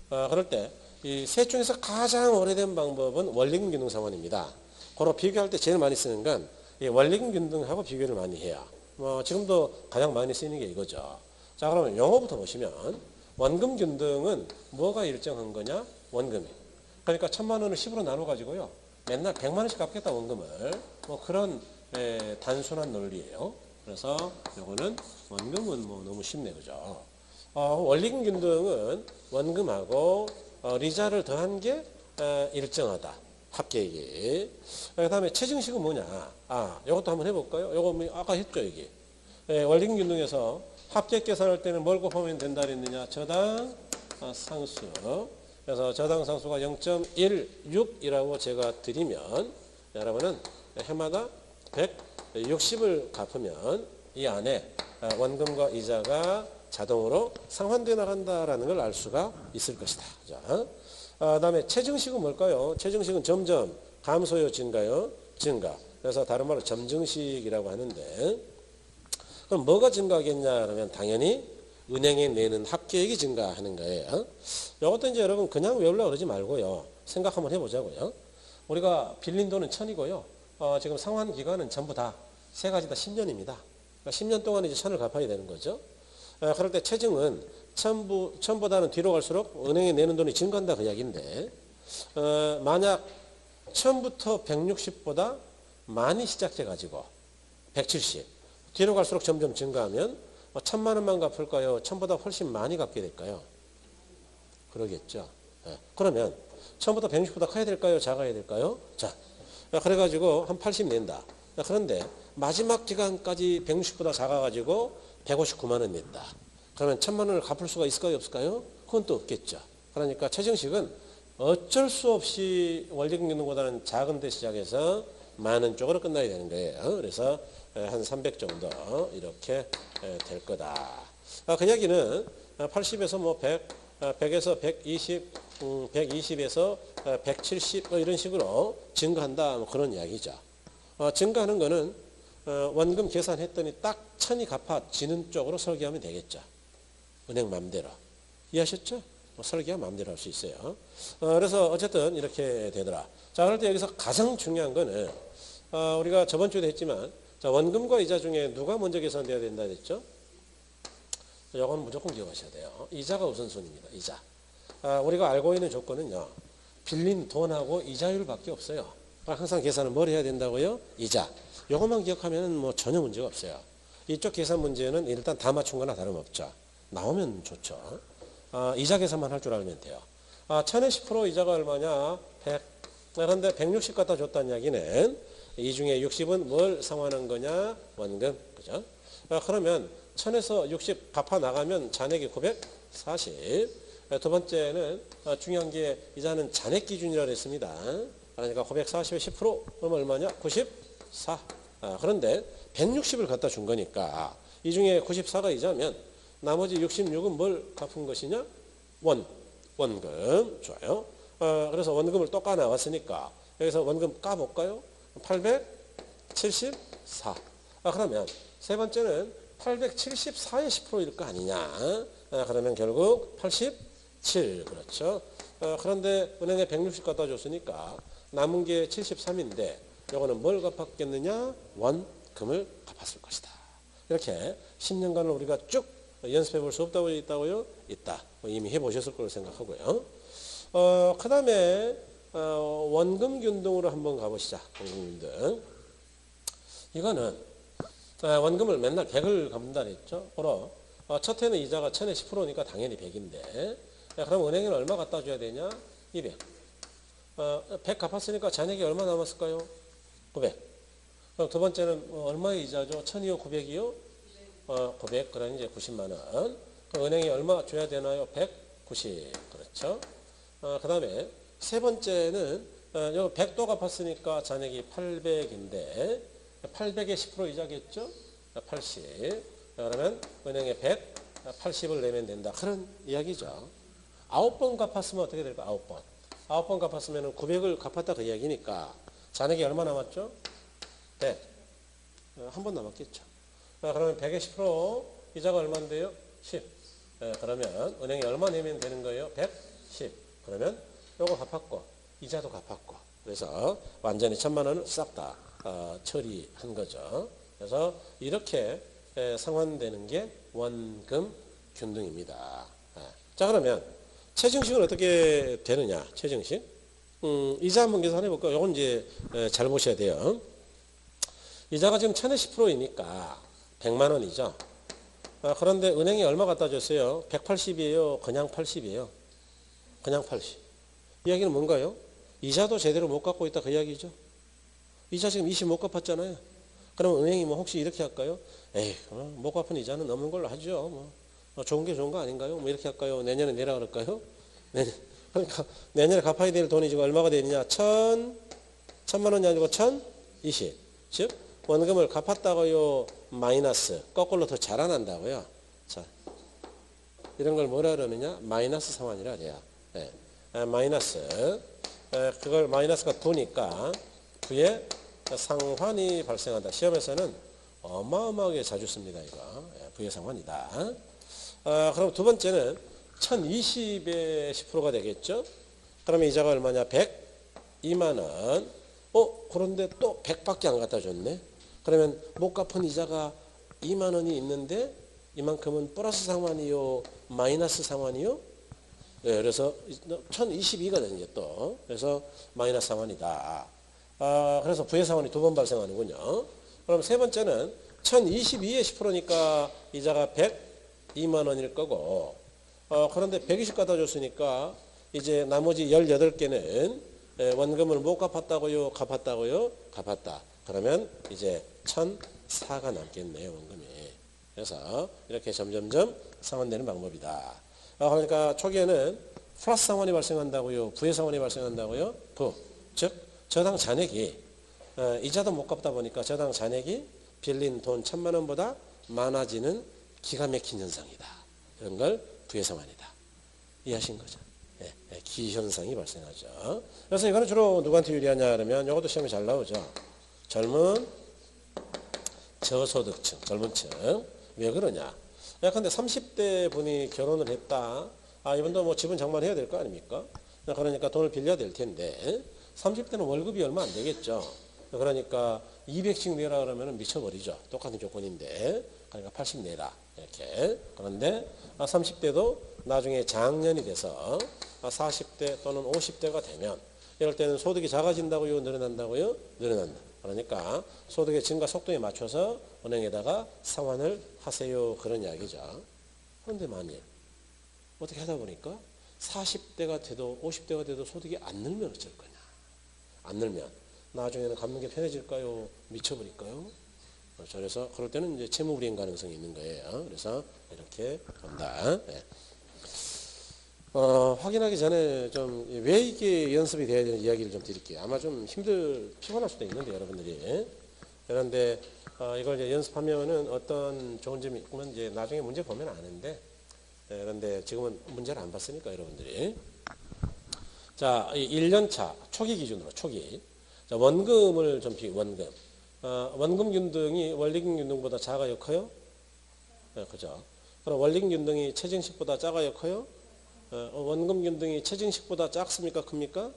그럴 때 이 셋 중에서 가장 오래된 방법은 원리금 균등 상환입니다. 그로 비교할 때 제일 많이 쓰는 건 원리금 균등하고 비교를 많이 해요. 지금도 가장 많이 쓰이는 게 이거죠. 자, 그러면 용어부터 보시면 원금 균등은 뭐가 일정한 거냐? 원금이. 그러니까 1,000만 원을 10으로 나눠 가지고요. 맨날 100만 원씩 갚겠다 원금을. 그런 단순한 논리예요. 그래서 요거는 원금은 너무 쉽네, 그죠? 원리금 균등은 원금하고 리자를 더한 게 일정하다. 합계액이. 그 다음에 최증식은 뭐냐? 이것도 한번 해볼까요? 요거 아까 했죠, 여기. 원리금 균등에서 합계액 계산할 때는 뭘 곱하면 된다 그랬느냐? 저당 상수. 그래서 저당 상수가 0.16이라고 제가 드리면 여러분은 해마다 160을 갚으면 이 안에 원금과 이자가 자동으로 상환되어 나간다라는 걸 알 수가 있을 것이다. 자, 그다음에 최증식은 뭘까요? 최증식은 점점 감소요, 증가요? 증가. 그래서 다른 말로 점증식이라고 하는데 그럼 뭐가 증가하겠냐 그러면 당연히 은행에 내는 합계액이 증가하는 거예요. 이것도 이제 여러분 그냥 외우려고 그러지 말고요. 생각 한번 해보자고요. 우리가 빌린 돈은 1,000이고요. 지금 상환 기간은 전부 다 세 가지 다 10년입니다. 그러니까 10년 동안 이제 1,000을 갚아야 되는 거죠. 그럴 때 최증은 1,000보다는 뒤로 갈수록 은행에 내는 돈이 증가한다 그 이야기인데 만약 1,000부터 160보다 많이 시작해 가지고 170 뒤로 갈수록 점점 증가하면 1,000만 원만 갚을까요? 1,000보다 훨씬 많이 갚게 될까요? 그러겠죠. 그러면 1,000보다 160보다 커야 될까요? 작아야 될까요? 자, 그래가지고 한 80 낸다. 그런데 마지막 기간까지 160보다 작아가지고 159만 원 낸다. 그러면 1,000만 원을 갚을 수가 있을까요? 없을까요? 그건 또 없겠죠. 그러니까 최증식은 어쩔 수 없이 원리금 균등보다는 작은 데 시작해서 많은 쪽으로 끝나야 되는 거예요. 그래서 한 300 정도 이렇게 될 거다. 그 이야기는 80에서 뭐 100, 100에서 120, 120에서 170 이런 식으로 증가한다. 뭐 그런 이야기죠. 증가하는 거는 원금 계산했더니 딱 1,000이 갚아지는 쪽으로 설계하면 되겠죠. 은행 맘대로. 이해하셨죠? 설계가 맘대로 할 수 있어요. 그래서 어쨌든 이렇게 되더라. 자, 그럴 때 여기서 가장 중요한 거는 우리가 저번 주에도 했지만 자, 원금과 이자 중에 누가 먼저 계산돼야 된다 했죠? 이건 무조건 기억하셔야 돼요. 이자가 우선순위입니다. 이자. 우리가 알고 있는 조건은요. 빌린 돈하고 이자율밖에 없어요. 항상 계산은 뭘 해야 된다고요? 이자. 이것만 기억하면 뭐 전혀 문제가 없어요. 이쪽 계산 문제는 일단 다 맞춘 거나 다름없죠. 나오면 좋죠. 이자 계산만 할 줄 알면 돼요. 1,000에 10% 이자가 얼마냐? 100. 그런데 160 갖다 줬다는 이야기는 이 중에 60은 뭘 상환한 거냐? 원금. 그죠? 그러면 1,000에서 60 갚아 나가면 잔액이 940. 두 번째는 중요한 게 이자는 잔액 기준이라고 했습니다. 그러니까 940에 10% 그러면 얼마냐? 94. 그런데 160을 갖다 준 거니까 이 중에 94가 이자면 나머지 66은 뭘 갚은 것이냐? 원금. 좋아요. 그래서 원금을 또 까 나왔으니까 여기서 원금 까볼까요? 874. 그러면 세 번째는 874의 10%일 거 아니냐? 그러면 결국 87. 그렇죠. 그런데 은행에 160 갖다 줬으니까 남은 게 73인데 이거는 뭘 갚았겠느냐? 원금을 갚았을 것이다. 이렇게 10년간을 우리가 쭉 연습해 볼 수 없다고 있다고요? 있다. 이미 해보셨을 거로 생각하고요. 그 다음에 원금균등으로 한번 가보시자. 원금균등. 이거는 원금을 맨날 100을 갚는다 그랬죠. 그럼 첫 해는 이자가 1000에 10%니까 당연히 100인데 그럼 은행에는 얼마 갖다 줘야 되냐? 200. 100 갚았으니까 잔액이 얼마 남았을까요? 900. 그럼 두 번째는 얼마의 이자죠? 1000이요? 900이요? 900. 그러니 이제 90만 원. 그럼 은행이 얼마 줘야 되나요? 190. 그렇죠. 그 다음에 세 번째는 요 100도 갚았으니까 잔액이 800인데 800에 10% 이자겠죠? 80. 그러면 은행에 180을 내면 된다. 그런 이야기죠. 9번 갚았으면 어떻게 될까? 9번. 9번 갚았으면 900을 갚았다 그 이야기니까 잔액이 얼마 남았죠? 100. 한 번 남았겠죠. 그러면 100에 10% 이자가 얼마인데요? 10. 그러면 은행에 얼마 내면 되는 거예요? 110. 그러면 요거 갚았고 이자도 갚았고 그래서 완전히 1000만 원을 싹 다 처리한 거죠. 그래서 이렇게 상환되는 게 원금 균등입니다. 자 그러면 체증식은 어떻게 되느냐? 체증식 이자 한번 계산해 볼까요? 이건 이제 잘 보셔야 돼요. 이자가 지금 1000에 10%이니까 100만 원이죠. 그런데 은행이 얼마 갖다 줬어요? 180이에요? 그냥 80이에요? 그냥 80. 이야기는 뭔가요? 이자도 제대로 못 갚고 있다 그 이야기죠. 이자 지금 20 못 갚았잖아요. 그러면 은행이 뭐 혹시 이렇게 할까요? 에이, 못 갚은 이자는 넘는 걸로 하죠. 좋은 게 좋은 거 아닌가요? 뭐 이렇게 할까요? 내년에 내라 그럴까요? 그러니까 내년에 갚아야 될 돈이 지금 얼마가 되느냐? 1000만 원이 아니고 1020. 즉 원금을 갚았다고요? 마이너스. 거꾸로 더 자라난다고요? 자, 이런 걸 뭐라 그러느냐? 마이너스 상환이라 그래요. 네. 마이너스. 그걸 마이너스가 9니까 9에 상환이 발생한다. 시험에서는 어마어마하게 자주 씁니다. 이거. 부의 상환이다. 그럼 두 번째는 1020에 10%가 되겠죠? 그러면 이자가 얼마냐? 102만 원. 그런데 또 100밖에 안 갖다 줬네. 그러면 못 갚은 이자가 2만 원이 있는데 이만큼은 플러스 상환이요? 마이너스 상환이요? 네, 그래서 1022가 되는 게 또. 그래서 마이너스 상환이다. 그래서 부의 상환이 두 번 발생하는군요. 그럼 세 번째는 1022에 10%니까 이자가 102만 원일 거고 그런데 120 갖다 줬으니까 이제 나머지 18개는 원금을 못 갚았다고요? 갚았다고요? 갚았다. 그러면 이제 1004가 남겠네요. 원금이. 그래서 이렇게 점점점 상환되는 방법이다. 그러니까 초기에는 플러스 상환이 발생한다고요? 부의 상환이 발생한다고요? 부. 즉 저당 잔액이 이자도 못 갚다 보니까 저당 잔액이 빌린 돈 1000만 원보다 많아지는 기가 막힌 현상이다. 이런 걸 부의 상환이다. 이해하신 거죠? 네, 기현상이 발생하죠. 그래서 이거는 주로 누구한테 유리하냐 그러면 이것도 시험에 잘 나오죠. 젊은 저소득층, 젊은 층. 왜 그러냐? 근데 30대 분이 결혼을 했다. 이분도 뭐 집은 장만해야 될 거 아닙니까? 그러니까 돈을 빌려야 될 텐데 30대는 월급이 얼마 안 되겠죠. 그러니까 200씩 내라 그러면 미쳐버리죠. 똑같은 조건인데 그러니까 80 내라 이렇게. 그런데 30대도 나중에 장년이 돼서 40대 또는 50대가 되면 이럴 때는 소득이 작아진다고요? 늘어난다고요? 늘어난다. 그러니까 소득의 증가 속도에 맞춰서 은행에다가 상환을 하세요. 그런 이야기죠. 그런데 만일 어떻게 하다 보니까 40대가 돼도 50대가 돼도 소득이 안 늘면 어쩔 거냐. 안 늘면 나중에는 갚는 게 편해질까요? 미쳐버릴까요? 그래서 그럴 때는 이제 채무불이행 가능성이 있는 거예요. 그래서 이렇게 본다. 네. 확인하기 전에 좀 왜 이게 연습이 돼야 되는 이야기를 좀 드릴게요. 아마 좀 피곤할 수도 있는데 여러분들이. 그런데 이걸 이제 연습하면은 어떤 좋은 점이 있으면 이제 나중에 문제 보면 아는데 그런데 지금은 문제를 안 봤으니까 여러분들이. 자, 1년차 초기 기준으로 초기. 자, 원금을 좀 원금. 원금 균등이 원리금 균등보다 작아요, 커요? 네, 그죠. 그럼 원리금 균등이 체증식보다 작아요, 커요? 원금 균등이 체증식보다 작습니까, 큽니까?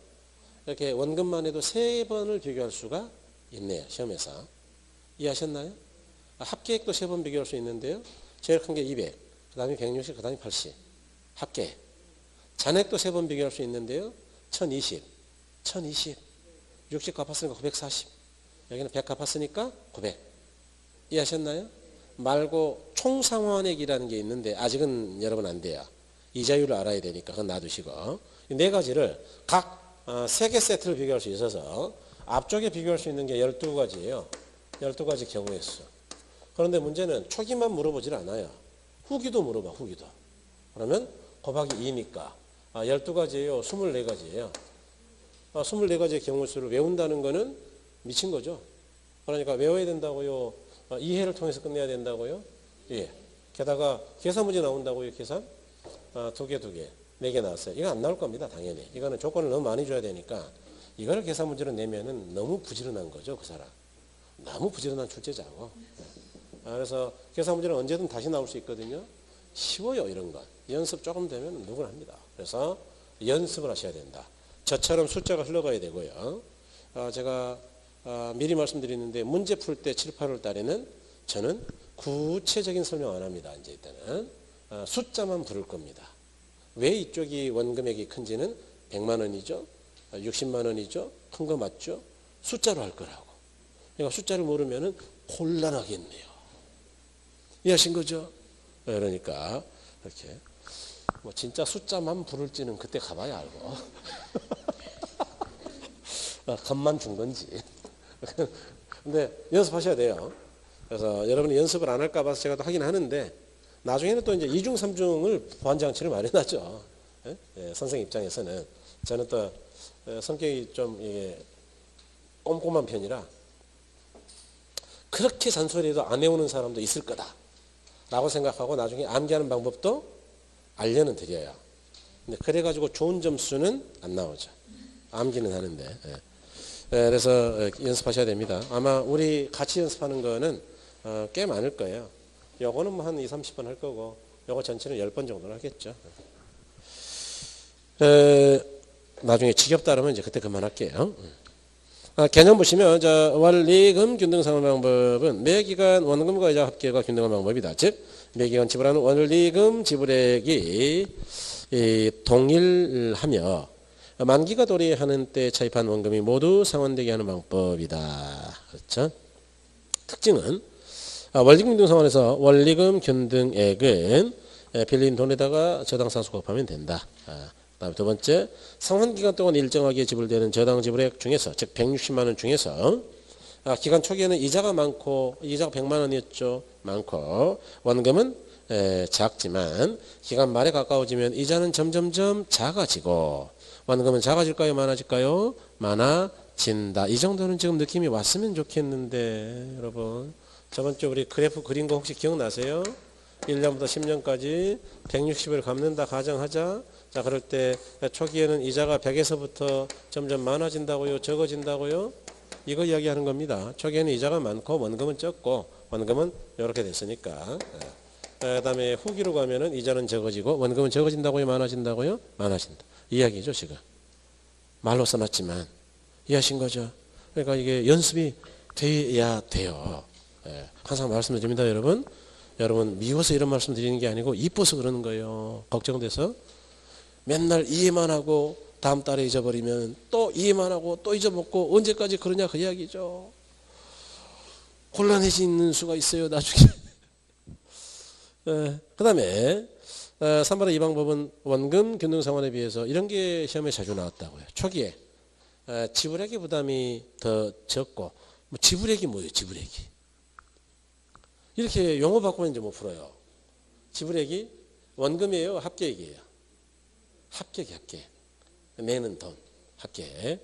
이렇게 원금만 해도 3번을 비교할 수가 있네요, 시험에서. 이해하셨나요? 합계액도 3번 비교할 수 있는데요. 제일 큰 게 200. 그 다음에 160, 그 다음에 80. 합계. 잔액도 3번 비교할 수 있는데요. 1020, 1020. 60 갚았으니까 940. 여기는 100 갚았으니까 900. 이해하셨나요? 말고 총상환액이라는 게 있는데 아직은 여러분 안 돼요. 이자율을 알아야 되니까 그건 놔두시고. 이 네 가지를 각 3개 세트를 비교할 수 있어서 앞쪽에 비교할 수 있는 게 12가지예요. 12가지 경우의 수. 그런데 문제는 초기만 물어보질 않아요. 후기도 물어봐, 후기도. 그러면 곱하기 2니까 12가지예요, 24가지예요. 24가지의 경우 수를 외운다는 거는 미친 거죠. 그러니까 외워야 된다고요. 이해를 통해서 끝내야 된다고요. 예. 게다가 계산 문제 나온다고요. 계산 2개, 4개 나왔어요. 이거 안 나올 겁니다. 당연히. 이거는 조건을 너무 많이 줘야 되니까 이거를 계산 문제로 내면은 너무 부지런한 거죠. 그 사람. 너무 부지런한 출제자고. 그래서 계산 문제는 언제든 다시 나올 수 있거든요. 쉬워요. 이런 건. 연습 조금 되면 누구나 합니다. 그래서 연습을 하셔야 된다. 저처럼 숫자가 흘러가야 되고요. 제가 미리 말씀드리는데 문제 풀 때 7, 8월 달에는 저는 구체적인 설명 안 합니다. 이제 일단은 숫자만 부를 겁니다. 왜 이쪽이 원금액이 큰지는 100만 원이죠. 60만 원이죠. 큰 거 맞죠? 숫자로 할 거라고. 그러니까 숫자를 모르면은 곤란하겠네요. 이해하신 거죠? 그러니까 이렇게 뭐 진짜 숫자만 부를지는 그때 가봐야 알고. 겁만 준 건지. 근데 연습하셔야 돼요. 그래서 여러분이 연습을 안 할까 봐서 제가 또 하긴 하는데 나중에는 또 이제 2중, 3중을 보완장치를 마련하죠. 예? 예, 선생님 입장에서는. 저는 또 성격이 좀 꼼꼼한 편이라 그렇게 잔소리해도 안 외우는 사람도 있을 거다 라고 생각하고 나중에 암기하는 방법도 알려는 드려요. 근데 그래가지고 좋은 점수는 안 나오죠. 암기는 하는데. 예. 그래서 연습하셔야 됩니다. 아마 우리 같이 연습하는 거는 꽤 많을 거예요. 요거는 뭐 한 2, 30번 할 거고 요거 전체는 10번 정도는 하겠죠. 나중에 지겹다 그러면 이제 그때 그만할게요. 개념 보시면 원리금 균등상환 방법은 매기간 원금과 이자 합계가 균등한 방법이다. 즉 매기간 지불하는 원리금 지불액이 동일하며 만기가 도래하는 때 차입한 원금이 모두 상환되게 하는 방법이다. 그렇죠? 특징은 원리금 균등 상환에서 원리금 균등액은 빌린 돈에다가 저당 상수 곱하면 된다. 그다음에 두 번째, 상환기간 동안 일정하게 지불되는 저당 지불액 중에서 즉 160만 원 중에서 기간 초기에는 이자가 많고 이자가 100만 원이었죠. 많고 원금은 작지만 기간 말에 가까워지면 이자는 점점점 작아지고 원금은 작아질까요? 많아질까요? 많아진다. 이 정도는 지금 느낌이 왔으면 좋겠는데 여러분 저번 주 우리 그래프 그린 거 혹시 기억나세요? 1년부터 10년까지 160을 갚는다 가정하자. 자 그럴 때 초기에는 이자가 100에서부터 점점 많아진다고요? 적어진다고요? 이거 이야기하는 겁니다. 초기에는 이자가 많고 원금은 적고 원금은 이렇게 됐으니까. 그 다음에 후기로 가면은 이자는 적어지고 원금은 적어진다고요? 많아진다고요? 많아진다. 이야기죠 지금. 말로 써놨지만 이해하신 거죠? 그러니까 이게 연습이 돼야 돼요. 항상 말씀드립니다 여러분. 여러분 미워서 이런 말씀 드리는 게 아니고 이뻐서 그러는 거예요. 걱정돼서. 맨날 이해만 하고 다음 달에 잊어버리면 또 이해만 하고 또 잊어먹고 언제까지 그러냐 그 이야기죠. 곤란해지는 수가 있어요 나중에. 그 다음에 3번의 이 방법은 원금 균등상환에 비해서 이런 게 시험에 자주 나왔다고요. 초기에 지불액의 부담이 더 적고 뭐 지불액이 뭐예요 지불액이. 이렇게 용어 바꾸면 이제 못 풀어요. 지불액이 원금이에요 합계액이에요. 합계액이 합계. 내는 돈 합계.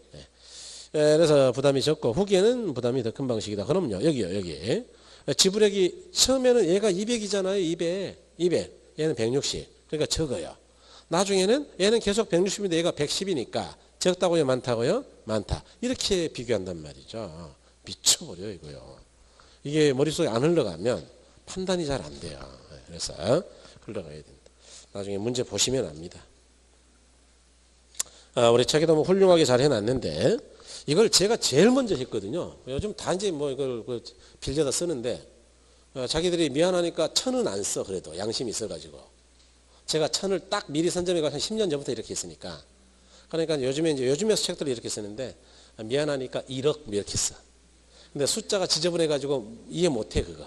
그래서 부담이 적고 후기에는 부담이 더 큰 방식이다. 그럼요 여기요 여기. 지불액이 처음에는 얘가 200이잖아요. 200 얘는 160 그러니까 적어요. 나중에는 얘는 계속 160인데 얘가 110이니까 적다고요 많다고요? 많다. 이렇게 비교한단 말이죠. 미쳐버려요 이거요. 이게 머릿속에 안 흘러가면 판단이 잘 안 돼요. 그래서 흘러가야 된다. 나중에 문제 보시면 압니다. 우리 책에도 뭐 훌륭하게 잘 해놨는데 이걸 제가 제일 먼저 했거든요. 요즘 다 이제 뭐 이걸 빌려다 쓰는데 자기들이 미안하니까 1,000은 안 써. 그래도 양심이 있어가지고. 제가 1,000을 딱 미리 선점해가 한 10년 전부터 이렇게 했으니까. 그러니까 요즘에서 책들을 이렇게 쓰는데 미안하니까 1억 이렇게 써. 근데 숫자가 지저분해가지고 이해 못해 그거.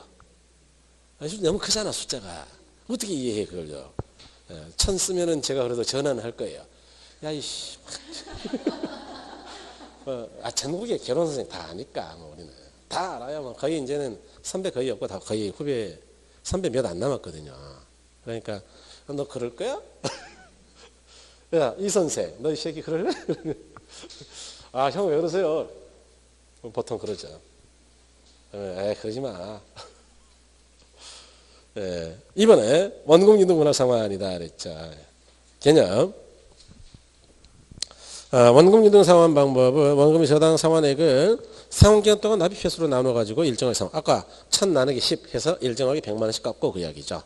너무 크잖아 숫자가. 어떻게 이해해 그걸요. 1,000 쓰면은 제가 그래도 전화는 할 거예요. 야 이씨. 전국에 결혼 선생 다 아니까 뭐 우리는 다 알아요. 뭐 거의 이제는 선배 거의 없고 다 거의 후배 선배 몇 안 남았거든요. 그러니까 너 그럴 거야? 야 이 선생 너 이 새끼 그럴래? 아 형 왜 그러세요? 보통 그러죠. 그러지 마. 이번에 원금균등문화 상환이다 그랬죠. 개념. 원금균등 상환 방법은 원금의 저당 상환액을 상환기간 동안 납입 횟수로 나눠가지고 일정하게 상환. 아까 1,000 나누기 10 해서 일정하게 100만 원씩 갚고 그 이야기죠.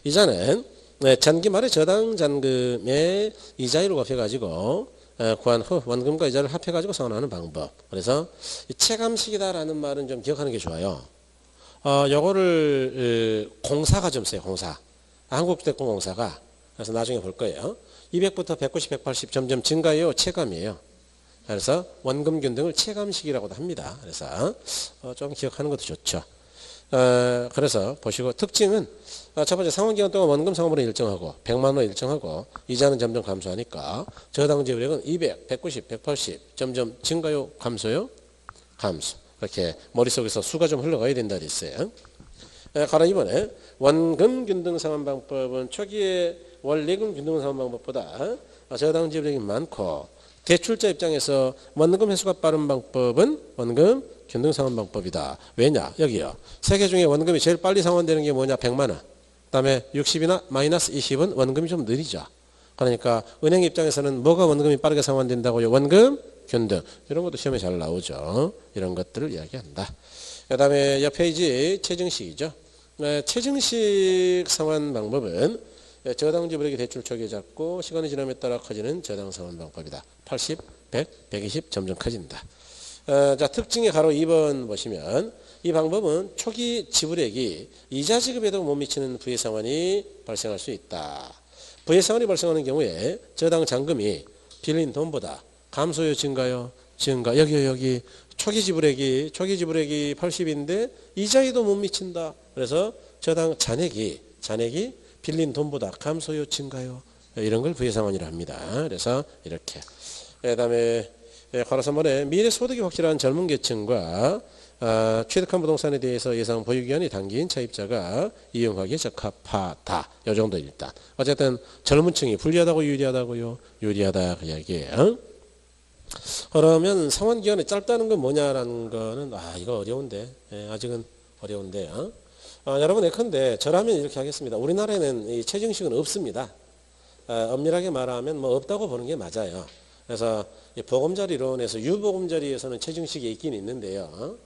이자는 잔기 말에 저당 잔금의 이자율을 곱해가지고 구한 후 원금과 이자를 합해가지고 상환하는 방법. 그래서 체감식이다라는 말은 좀 기억하는 게 좋아요. 요거를 공사가 좀 써요. 공사. 한국주택공공사가. 그래서 나중에 볼 거예요. 200부터 190, 180 점점 증가해요. 체감이에요. 그래서 원금균등을 체감식이라고도 합니다. 그래서 좀 기억하는 것도 좋죠. 그래서 보시고 특징은 첫 번째 상환기간 동안 원금 상환분을 일정하고 100만 원 일정하고 이자는 점점 감소하니까 저당 지불액은 200, 190, 180 점점 증가요. 감소요. 감소. 이렇게 머릿속에서 수가 좀 흘러가야 된다 그랬어요. 가로 이번에 원금 균등 상환 방법은 초기에 원리금 균등 상환 방법보다 저당 지불액이 많고 대출자 입장에서 원금 회수가 빠른 방법은 원금 균등 상환 방법이다. 왜냐? 여기요. 세 개 중에 원금이 제일 빨리 상환되는 게 뭐냐? 100만 원. 그다음에 60이나 마이너스 20은 원금이 좀 느리죠. 그러니까 은행 입장에서는 뭐가 원금이 빠르게 상환된다고요? 원금 균등. 이런 것도 시험에 잘 나오죠. 이런 것들을 이야기한다. 그 다음에 옆 페이지 체증식이죠. 체증식 상환 방법은 저당 지불액이 대출 초기에 작고 시간이 지남에 따라 커지는 저당 상환 방법이다. 80, 100, 120 점점 커진다. 자, 특징의 가로 2번 보시면 이 방법은 초기 지불액이 이자 지급에도 못 미치는 부의 상환이 발생할 수 있다. 부의 상환이 발생하는 경우에 저당 잔금이 빌린 돈보다 감소요 증가요? 증가. 여기 초기 지불액이 80인데 이자에도 못 미친다. 그래서 저당 잔액이 빌린 돈보다 감소요 증가요? 이런 걸 부의 상환이라 합니다. 그래서 이렇게. 그다음에 가로 3번에 미래 소득이 확실한 젊은 계층과 취득한 부동산에 대해서 예상 보유기간이 단기인 차입자가 이용하기에 적합하다. 이 정도 일단. 어쨌든 젊은 층이 불리하다고 유리하다고요? 유리하다 그 이야기예요. 그러면 상환기간이 짧다는 건 뭐냐라는 거는 이거 어려운데 아직은 어려운데요. 여러분 예컨대 저라면 이렇게 하겠습니다. 우리나라에는 이 체증식은 없습니다. 엄밀하게 말하면 뭐 없다고 보는 게 맞아요. 그래서 보금자리 이론에서 유보금자리에서는 체증식이 있긴 있는데요.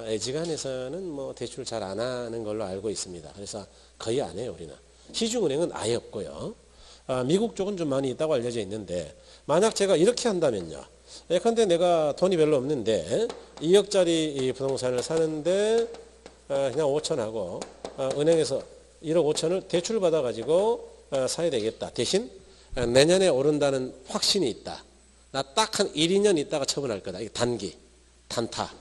애지간에서는 뭐 대출 잘 안 하는 걸로 알고 있습니다. 그래서 거의 안 해요 우리는. 시중은행은 아예 없고요. 미국 쪽은 좀 많이 있다고 알려져 있는데 만약 제가 이렇게 한다면요. 예컨대 내가 돈이 별로 없는데 2억짜리 부동산을 사는데 그냥 5천하고 은행에서 1억 5천을 대출을 받아가지고 사야 되겠다. 대신 내년에 오른다는 확신이 있다. 나 딱 한 1, 2년 있다가 처분할 거다. 이게 단기, 단타.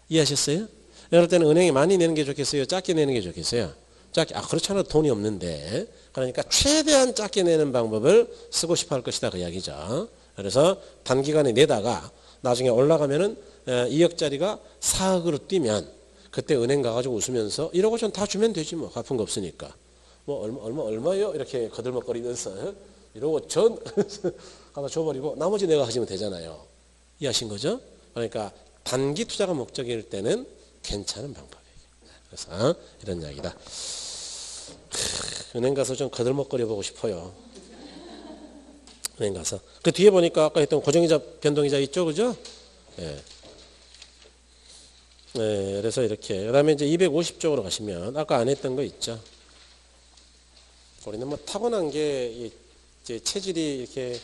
이해하셨어요? 이럴 때는 은행이 많이 내는 게 좋겠어요? 작게 내는 게 좋겠어요? 작게. 그렇잖아. 돈이 없는데. 그러니까 최대한 작게 내는 방법을 쓰고 싶어 할 것이다. 그 이야기죠. 그래서 단기간에 내다가 나중에 올라가면은 2억짜리가 4억으로 뛰면 그때 은행 가가지고 웃으면서 1억 5천 다 주면 되지 뭐. 갚은 거 없으니까. 뭐 얼마요? 이렇게 거들먹거리면서 1억 5천 갖다 줘버리고 나머지 내가 가지면 되잖아요. 이해하신 거죠? 그러니까 단기 투자가 목적일 때는 괜찮은 방법이에요. 그래서 이런 이야기다. 은행 가서 좀 거들먹거려 보고 싶어요. 은행 가서. 그 뒤에 보니까 아까 했던 고정이자 변동이자 있죠, 그죠? 예. 네, 그래서 이렇게. 그 다음에 이제 250쪽으로 가시면 아까 안 했던 거 있죠. 우리는 뭐 타고난 게 이제 체질이 이렇게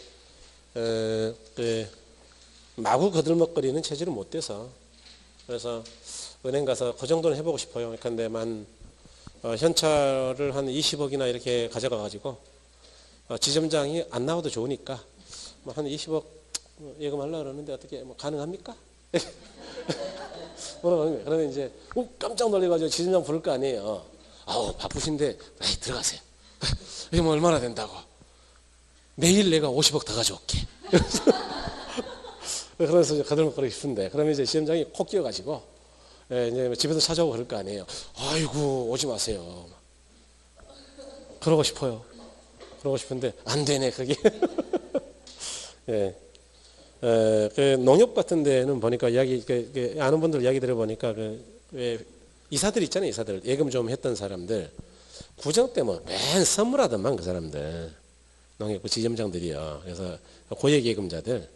마구 거들먹거리는 체질은 못 돼서 그래서 은행 가서 그 정도는 해보고 싶어요. 근데 만 현찰을 한 20억이나 이렇게 가져가 가지고 지점장이 안 나와도 좋으니까 뭐 한 20억 예금하려고 그러는데 어떻게 뭐 가능합니까? 뭐라고 그러면 이제 깜짝 놀래가지고 지점장 부를 거 아니에요. 아우 바쁘신데 들어가세요. 이게 뭐 얼마나 된다고? 매일 내가 50억 더 가져올게. 그래서 이제 거들먹거리고 싶은데 그러면 이제 지점장이 콕 끼어가지고 이제 집에서 찾아오고 그럴 거 아니에요. 아이고 오지 마세요. 그러고 싶어요. 그러고 싶은데 안 되네 그게. 예. 그 농협 같은 데는 보니까 이야기 아는 분들 이야기 들어보니까 왜 이사들 있잖아요. 이사들 예금 좀 했던 사람들 구정 때 뭐 맨 선물하더만 그 사람들 농협 그 지점장들이요. 그래서 고액 예금자들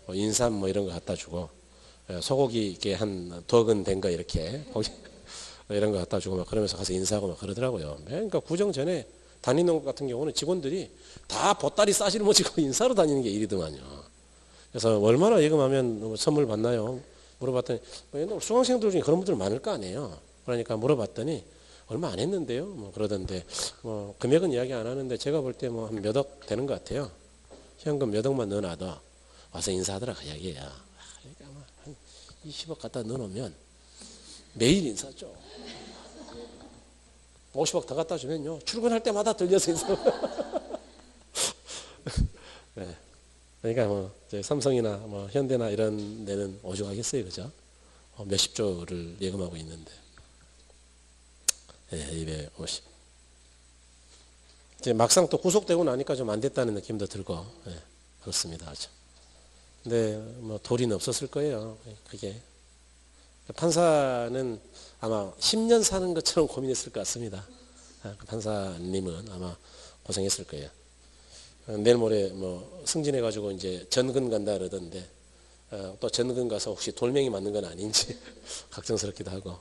뭐 인삼 뭐 이런 거 갖다 주고 소고기 이렇게 한 도근 된 거 이렇게 고기 이런 거 갖다 주고 막 그러면서 가서 인사하고 막 그러더라고요. 그러니까 구정 전에 다니는 것 같은 경우는 직원들이 다 보따리 싸시를 모시고 인사로 다니는 게 일이더만요. 그래서 얼마나 예금하면 선물 받나요? 물어봤더니 옛날 수강생들 중에 그런 분들 많을 거 아니에요. 그러니까 물어봤더니 얼마 안 했는데요. 뭐 그러던데 뭐 금액은 이야기 안 하는데 제가 볼 때 뭐 한 몇 억 되는 것 같아요. 현금 몇 억만 넣어놔도 와서 인사하더라 그 이야기야. 그러니까 아마 한 20억 갖다 넣어놓으면 매일 인사죠. 50억 더 갖다 주면요 출근할 때마다 들려서 인사. 네. 그러니까 뭐 삼성이나 뭐 현대나 이런 데는 오죽하겠어요, 그죠? 몇십 조를 예금하고 있는데, 250. 이제 막상 또 구속되고 나니까 좀 안 됐다는 느낌도 들고, 그렇습니다, 아주. 근데 뭐 도리는 없었을 거예요, 그게. 판사는 아마 10년 사는 것처럼 고민했을 것 같습니다. 판사님은 아마 고생했을 거예요. 내일 모레 뭐 승진해가지고 이제 전근 간다 그러던데 또 전근 가서 혹시 돌멩이 맞는 건 아닌지 걱정스럽기도 하고.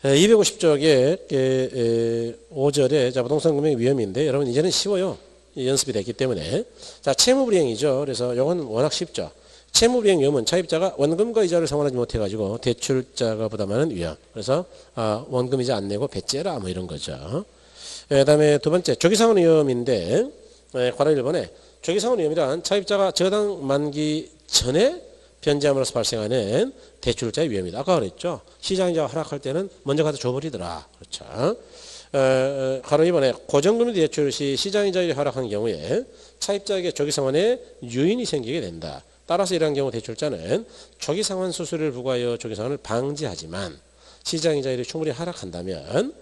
250쪽에 5절에 자 부동산 금융 위험인데 여러분 이제는 쉬워요. 연습이 됐기 때문에. 자 채무불이행이죠. 그래서 이건 워낙 쉽죠. 채무불이행 위험은 차입자가 원금과 이자를 상환하지 못해가지고 대출자가 부담하는 위험. 그래서 원금 이자 안 내고 배째라 뭐 이런 거죠. 그 다음에 두 번째 조기상환 위험인데 괄호 1번에 조기상환 위험이란 차입자가 저당 만기 전에 변제함으로써 발생하는 대출자의 위험이다. 아까 그랬죠. 시장이자가 하락할 때는 먼저 가서 줘버리더라. 그렇죠. 괄호 2번에 고정금리 대출 시 시장이자율이 하락한 경우에 차입자에게 조기상환의 유인이 생기게 된다. 따라서 이러한 경우 대출자는 조기상환 수수료를 부과하여 조기상환을 방지하지만 시장이자율이 충분히 하락한다면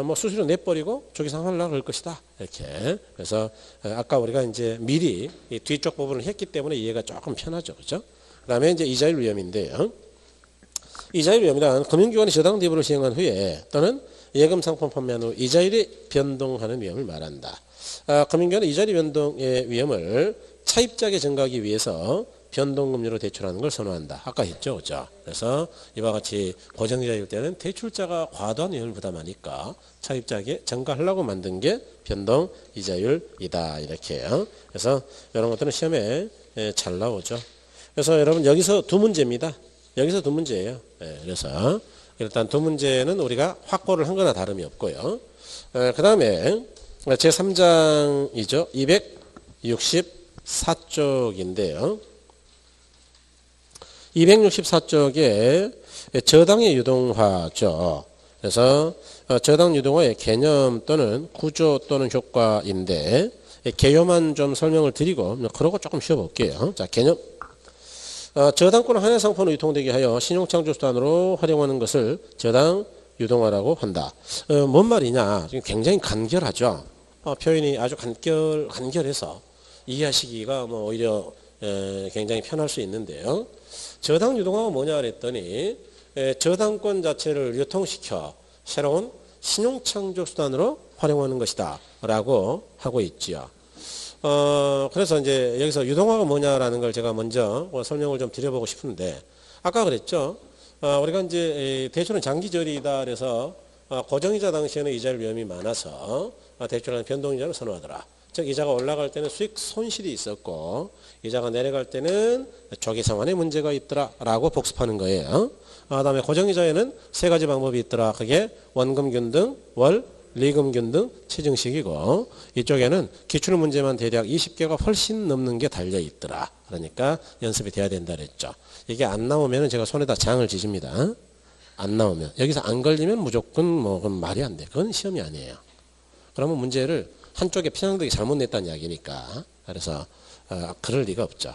뭐 수수료 내버리고 조기상환하려고 그럴 것이다. 이렇게. 그래서 아까 우리가 이제 미리 이 뒤쪽 부분을 했기 때문에 이해가 조금 편하죠. 그죠? 그 다음에 이제 이자율 위험인데요. 이자율 위험이란 금융기관이 저당 대부를 시행한 후에 또는 예금 상품 판매한 후 이자율이 변동하는 위험을 말한다. 금융기관은 이자율 변동의 위험을 차입자에게 전가하기 위해서 변동금리로 대출하는 걸 선호한다. 아까 했죠. 그죠? 그래서 이와 같이 고정이자일 때는 대출자가 과도한 위험을 부담하니까 차입자에게 전가하려고 만든 게 변동이자율이다. 이렇게요. 그래서 이런 것들은 시험에 잘 나오죠. 그래서 여러분 여기서 두 문제입니다. 여기서 두 문제예요. 그래서 일단 두 문제는 우리가 확보를 한 거나 다름이 없고요. 그 다음에 제3장이죠. 264쪽인데요. 264쪽에 저당의 유동화죠. 그래서 저당 유동화의 개념 또는 구조 또는 효과인데 개요만 좀 설명을 드리고 그러고 조금 쉬어볼게요. 자, 개념. 저당권을 한해 상품으로 유통되게 하여 신용창조 수단으로 활용하는 것을 저당 유동화라고 한다. 뭔 말이냐? 지금 굉장히 간결하죠. 표현이 아주 간결해서 이해하시기가 뭐 오히려 굉장히 편할 수 있는데요. 저당 유동화가 뭐냐 그랬더니 저당권 자체를 유통시켜 새로운 신용창조 수단으로 활용하는 것이다 라고 하고 있지요. 그래서 이제 여기서 유동화가 뭐냐라는 걸 제가 먼저 설명을 좀 드려보고 싶은데 아까 그랬죠. 우리가 이제 대출은 장기저리다 그래서 고정이자 당시에는 이자율 위험이 많아서 대출하는 변동이자를 선호하더라. 즉 이자가 올라갈 때는 수익 손실이 있었고 이자가 내려갈 때는 조기 상환에 문제가 있더라라고 복습하는 거예요. 그다음에 고정이자에는 세 가지 방법이 있더라. 그게 원금균등, 리금균등, 체증식이고 이쪽에는 기출 문제만 대략 20개가 훨씬 넘는 게 달려 있더라. 그러니까 연습이 돼야 된다 그랬죠. 이게 안 나오면 제가 손에다 장을 지집니다. 안 나오면 여기서 안 걸리면 무조건 뭐 그건 말이 안 돼. 그건 시험이 아니에요. 그러면 문제를 한쪽에 편향되게 잘못 냈다는 이야기니까. 그래서 그럴 리가 없죠.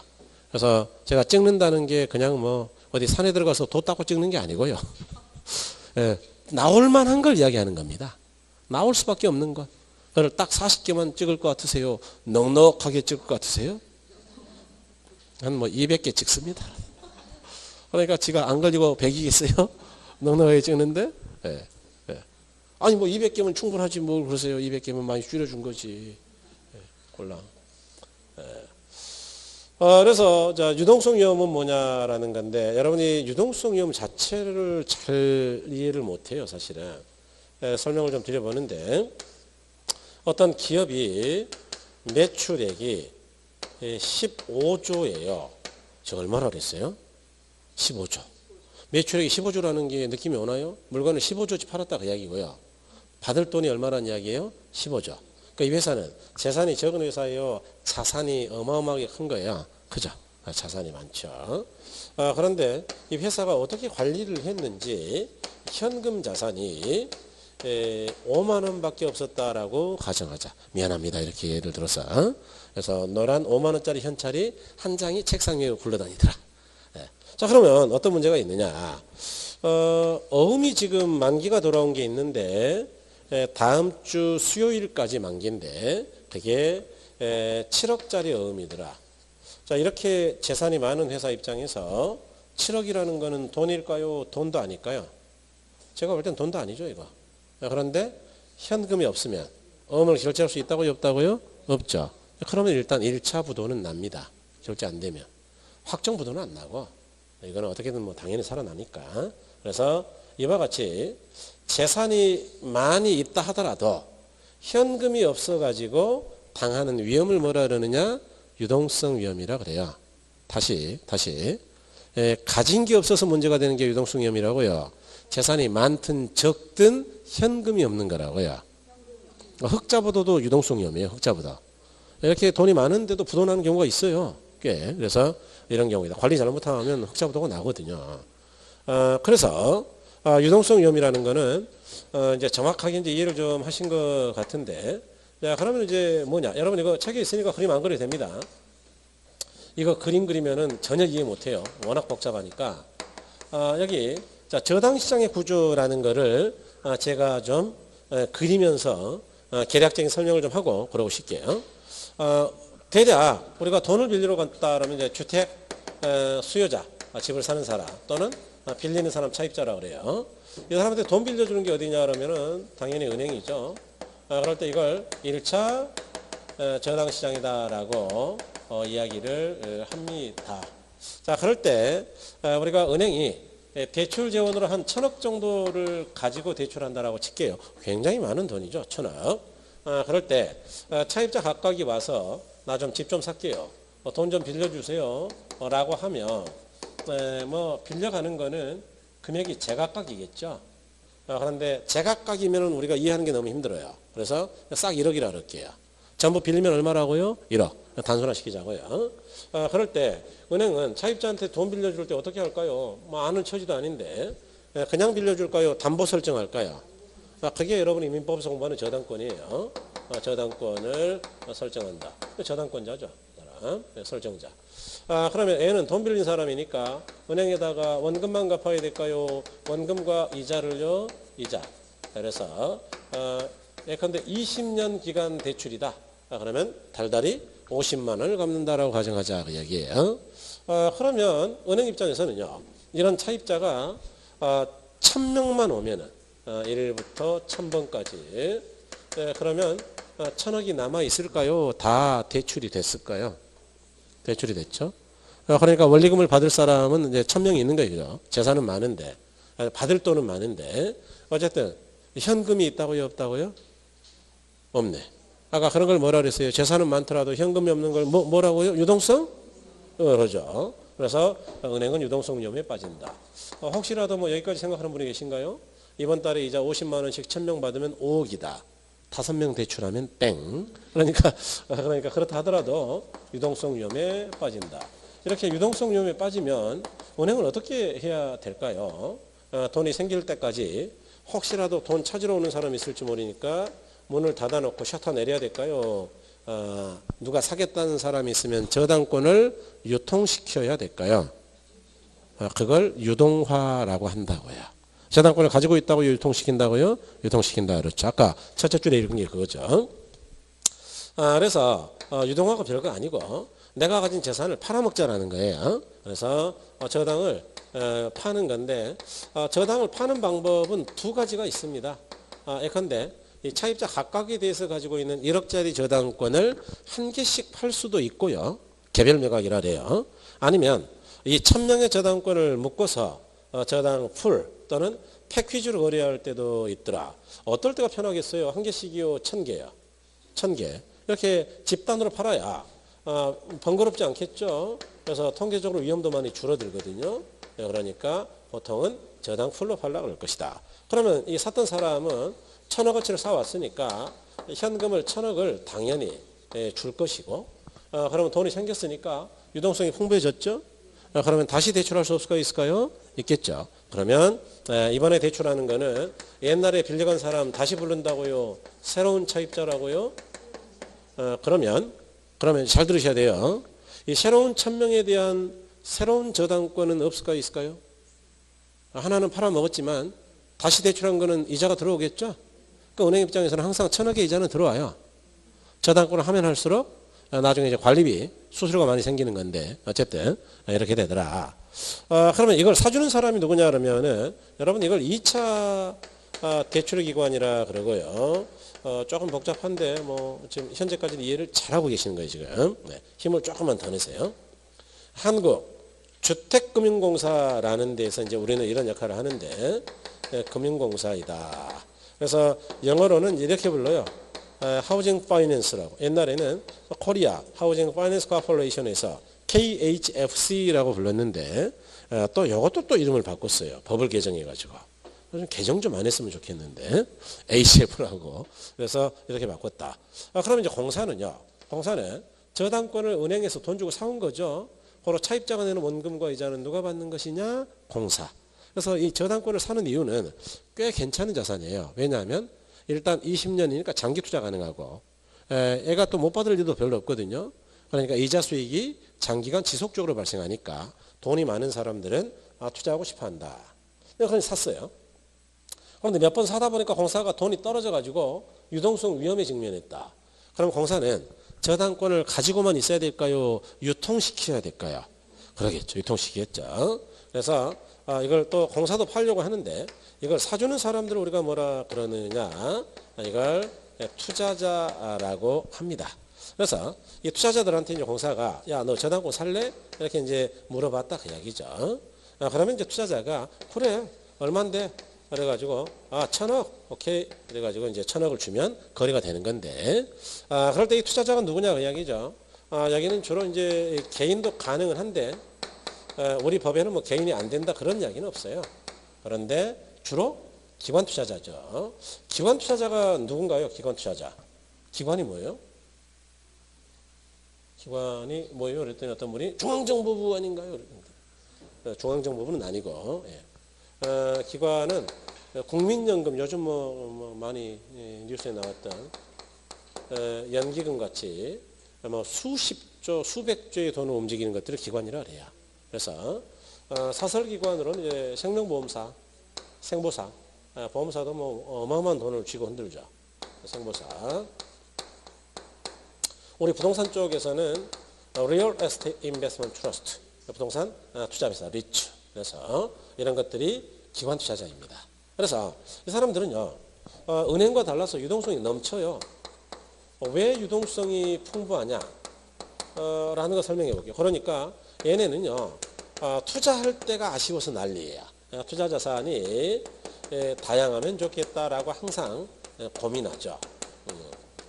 그래서 제가 찍는다는 게 그냥 뭐 어디 산에 들어가서 도 닦고 찍는 게 아니고요. 예, 나올 만한 걸 이야기하는 겁니다. 나올 수밖에 없는 것. 그걸 딱 40개만 찍을 것 같으세요? 넉넉하게 찍을 것 같으세요? 한 뭐 200개 찍습니다. 그러니까 지가 안 걸리고 100이겠어요? 넉넉하게 찍는데? 예, 예. 아니 뭐 200개면 충분하지 뭘 그러세요. 200개면 많이 줄여준 거지. 예, 꼴랑. 예. 그래서 자, 유동성 위험은 뭐냐라는 건데 여러분이 유동성 위험 자체를 잘 이해를 못해요. 사실은. 설명을 좀 드려보는데 어떤 기업이 매출액이 15조예요. 저 얼마나 그랬어요? 15조. 매출액이 15조라는 게 느낌이 오나요? 물건을 15조치 팔았다 그 이야기고요. 받을 돈이 얼마라는 이야기예요? 15조. 그러니까 이 회사는 재산이 적은 회사예요. 자산이 어마어마하게 큰 거예요. 그죠? 자산이 많죠. 그런데 이 회사가 어떻게 관리를 했는지 현금 자산이 5만 원밖에 없었다라고 가정하자. 미안합니다. 이렇게 예를 들어서. 그래서 노란 5만 원짜리 현찰이 한 장이 책상 위에 굴러다니더라. 자, 그러면 어떤 문제가 있느냐. 어음이 지금 만기가 돌아온 게 있는데 다음 주 수요일까지 만기인데 그게 7억짜리 어음이더라. 자, 이렇게 재산이 많은 회사 입장에서 7억이라는 거는 돈일까요? 돈도 아닐까요? 제가 볼 땐 돈도 아니죠, 이거. 그런데 현금이 없으면 어음을 결제할 수 있다고요? 없다고요? 없죠. 그러면 일단 1차 부도는 납니다. 결제 안 되면. 확정 부도는 안 나고 이거는 어떻게든 뭐 당연히 살아나니까. 그래서 이와 같이 재산이 많이 있다 하더라도 현금이 없어가지고 당하는 위험을 뭐라 그러느냐? 유동성 위험이라 그래요. 다시 가진 게 없어서 문제가 되는 게 유동성 위험이라고요. 재산이 많든 적든 현금이 없는 거라고요. 흑자부도도 유동성 위험이에요. 흑자부도. 이렇게 돈이 많은데도 부도나는 경우가 있어요. 꽤. 그래서 이런 경우이다. 관리 잘못하면 흑자부도가 나거든요. 그래서 유동성 위험이라는 거는 이제 정확하게 이제 이해를 좀 하신 것 같은데, 자, 그러면 이제 뭐냐? 여러분 이거 책에 있으니까 그림 안 그려도 됩니다. 이거 그림 그리면은 전혀 이해 못해요. 워낙 복잡하니까. 여기 자, 저당시장의 구조라는 거를 제가 좀 그리면서 계략적인 설명을 좀 하고 그러고싶게요. 대략 우리가 돈을 빌리러 갔다 그러면 이제 주택 수요자, 집을 사는 사람 또는 빌리는 사람 차입자라고 그래요. 이 사람한테 돈 빌려주는 게 어디냐 그러면은 당연히 은행이죠. 그럴 때 이걸 1차 저당시장이다라고 이야기를 합니다. 자, 그럴 때 우리가 은행이 대출 재원으로 한 1,000억 정도를 가지고 대출한다라고 칠게요. 굉장히 많은 돈이죠. 1,000억. 그럴 때 차입자 각각이 와서 나 좀 집 좀 살게요. 돈 좀 빌려주세요. 라고 하면 뭐 빌려가는 거는 금액이 제각각이겠죠. 그런데 제각각이면 우리가 이해하는 게 너무 힘들어요. 그래서 싹 1억이라 그럴게요. 전부 빌리면 얼마라고요? 1억. 단순화시키자고요. 그럴 때 은행은 차입자한테 돈 빌려줄 때 어떻게 할까요? 뭐 아는 처지도 아닌데 그냥 빌려줄까요? 담보 설정할까요? 그게 여러분이 민법에서 공부하는 저당권이에요. 저당권을 설정한다. 저당권자죠. 설정자. 그러면 N은 돈 빌린 사람이니까 은행에다가 원금만 갚아야 될까요? 원금과 이자를요? 이자. 그래서 예컨대 20년 기간 대출이다. 그러면 달달이 50만 원을 갚는다라고 가정하자 그 얘기예요. 그러면 은행 입장에서는요. 이런 차입자가 1,000명만 오면은 1일부터 1,000번까지 그러면 1,000억이 남아 있을까요? 다 대출이 됐을까요? 대출이 됐죠. 그러니까 원리금을 받을 사람은 이제 1,000명이 있는 거예요. 재산은 많은데 받을 돈은 많은데 어쨌든 현금이 있다고요? 없다고요? 없네. 아까 그런 걸 뭐라 그랬어요? 재산은 많더라도 현금이 없는 걸 뭐라고요? 유동성? 그러죠. 그래서 은행은 유동성 위험에 빠진다. 혹시라도 뭐 여기까지 생각하는 분이 계신가요? 이번 달에 이자 50만 원씩 1000명 받으면 5억이다. 5명 대출하면 땡. 그러니까 그렇다 하더라도 유동성 위험에 빠진다. 이렇게 유동성 위험에 빠지면 은행은 어떻게 해야 될까요? 돈이 생길 때까지 혹시라도 돈 찾으러 오는 사람이 있을지 모르니까 문을 닫아놓고 셔터 내려야 될까요? 누가 사겠다는 사람이 있으면 저당권을 유통시켜야 될까요? 그걸 유동화라고 한다고요. 저당권을 가지고 있다고 유통시킨다고요? 유통시킨다 그렇죠. 아까 첫째 줄에 읽은 게 그거죠. 그래서 유동화가 별거 아니고 내가 가진 재산을 팔아먹자라는 거예요. 그래서 저당을 파는 건데 저당을 파는 방법은 두 가지가 있습니다. 예컨대 이 차입자 각각에 대해서 가지고 있는 1억짜리 저당권을 한 개씩 팔 수도 있고요. 개별 매각이라 그래요. 아니면 이 1000명의 저당권을 묶어서 저당 풀 또는 패키지로 거래할 때도 있더라. 어떨 때가 편하겠어요? 한 개씩이요? 1000개요? 1000개. 이렇게 집단으로 팔아야 번거롭지 않겠죠. 그래서 통계적으로 위험도 많이 줄어들거든요. 그러니까 보통은 저당 풀로 팔려고 할 것이다. 그러면 이 샀던 사람은 1000억어치를 사왔으니까 현금을 1000억을 당연히 줄 것이고 그러면 돈이 생겼으니까 유동성이 풍부해졌죠. 그러면 다시 대출할 수 없을까요? 있을까요? 있겠죠. 그러면 이번에 대출하는 거는 옛날에 빌려간 사람 다시 부른다고요? 새로운 차입자라고요? 그러면 잘 들으셔야 돼요. 이 새로운 1000명에 대한 새로운 저당권은 없을까요? 있을까요? 하나는 팔아먹었지만 다시 대출한 거는 이자가 들어오겠죠? 그러니까 은행 입장에서는 항상 1000억의 이자는 들어와요. 저당권을 하면 할수록 나중에 이제 관리비, 수수료가 많이 생기는 건데 어쨌든 이렇게 되더라. 그러면 이걸 사주는 사람이 누구냐 그러면은 여러분 이걸 2차 대출 기관이라 그러고요. 조금 복잡한데 뭐 지금 현재까지는 이해를 잘하고 계시는 거예요 지금. 네, 힘을 조금만 더 내세요. 한국주택금융공사라는 데서 이제 우리는 이런 역할을 하는데 금융공사이다. 그래서 영어로는 이렇게 불러요. 하우징 파이낸스라고. 옛날에는 코리아 하우징 파이낸스 코퍼레이션에서 KHFC라고 불렀는데 또 이것도 또 이름을 바꿨어요. 법을 개정해가지고. 개정 좀 안 했으면 좋겠는데 ACF라고. 그래서 이렇게 바꿨다. 그러면 이제 공사는요. 공사는 저당권을 은행에서 돈 주고 사온 거죠. 그리고 차입자가 내는 원금과 이자는 누가 받는 것이냐? 공사. 그래서 이 저당권을 사는 이유는 꽤 괜찮은 자산이에요. 왜냐하면 일단 20년이니까 장기 투자 가능하고 애가 또 못 받을 일도 별로 없거든요. 그러니까 이자 수익이 장기간 지속적으로 발생하니까 돈이 많은 사람들은 투자하고 싶어 한다. 그래서 샀어요. 그런데 몇 번 사다 보니까 공사가 돈이 떨어져 가지고 유동성 위험에 직면했다. 그럼 공사는 저당권을 가지고만 있어야 될까요? 유통시켜야 될까요? 그러겠죠. 유통시키겠죠. 그래서 이걸 또 공사도 팔려고 하는데 이걸 사주는 사람들을 우리가 뭐라 그러느냐? 이걸 투자자라고 합니다. 그래서 이 투자자들한테 이제 공사가 야, 너 저당권 살래? 이렇게 이제 물어봤다 그 이야기죠. 그러면 이제 투자자가 그래 얼마인데? 그래가지고 1000억 오케이 그래가지고 이제 1000억을 주면 거래가 되는 건데 그럴 때 이 투자자가 누구냐 그 이야기죠. 여기는 주로 이제 개인도 가능은 한데 우리 법에는 뭐 개인이 안 된다 그런 이야기는 없어요. 그런데 주로 기관 투자자죠. 기관 투자자가 누군가요? 기관 투자자. 기관이 뭐예요? 기관이 뭐예요? 그랬더니 어떤 분이 중앙정보부 아닌가요? 중앙정보부는 아니고 기관은 국민연금 요즘 뭐 많이 뉴스에 나왔던 연기금 같이 뭐 수십조 수백조의 돈을 움직이는 것들을 기관이라 그래요. 그래서 사설기관으로는 이제 생명보험사, 생보사, 보험사도 뭐 어마어마한 돈을 쥐고 흔들죠. 생보사. 우리 부동산 쪽에서는 Real Estate Investment Trust, 부동산 투자회사 리츠. 그래서 이런 것들이 기관 투자자입니다. 그래서 이 사람들은요, 은행과 달라서 유동성이 넘쳐요. 왜 유동성이 풍부하냐? 라는 거 설명해 볼게요. 그러니까 얘네는요, 투자할 때가 아쉬워서 난리예요. 투자 자산이 다양하면 좋겠다라고 항상 고민하죠.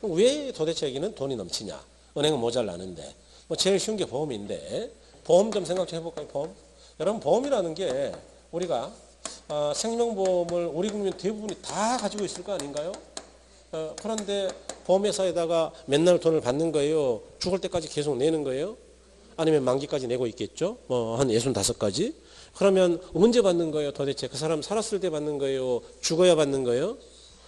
왜 도대체 여기는 돈이 넘치냐? 은행은 모자라는데. 뭐 제일 쉬운 게 보험인데 보험 좀 생각 좀 해볼까요? 보험. 여러분 보험이라는 게 우리가 생명보험을 우리 국민 대부분이 다 가지고 있을 거 아닌가요? 그런데 보험회사에다가 맨날 돈을 받는 거예요? 죽을 때까지 계속 내는 거예요? 아니면 만기까지 내고 있겠죠? 한 65가지? 그러면 언제 받는 거예요? 도대체 그 사람 살았을 때 받는 거예요? 죽어야 받는 거예요?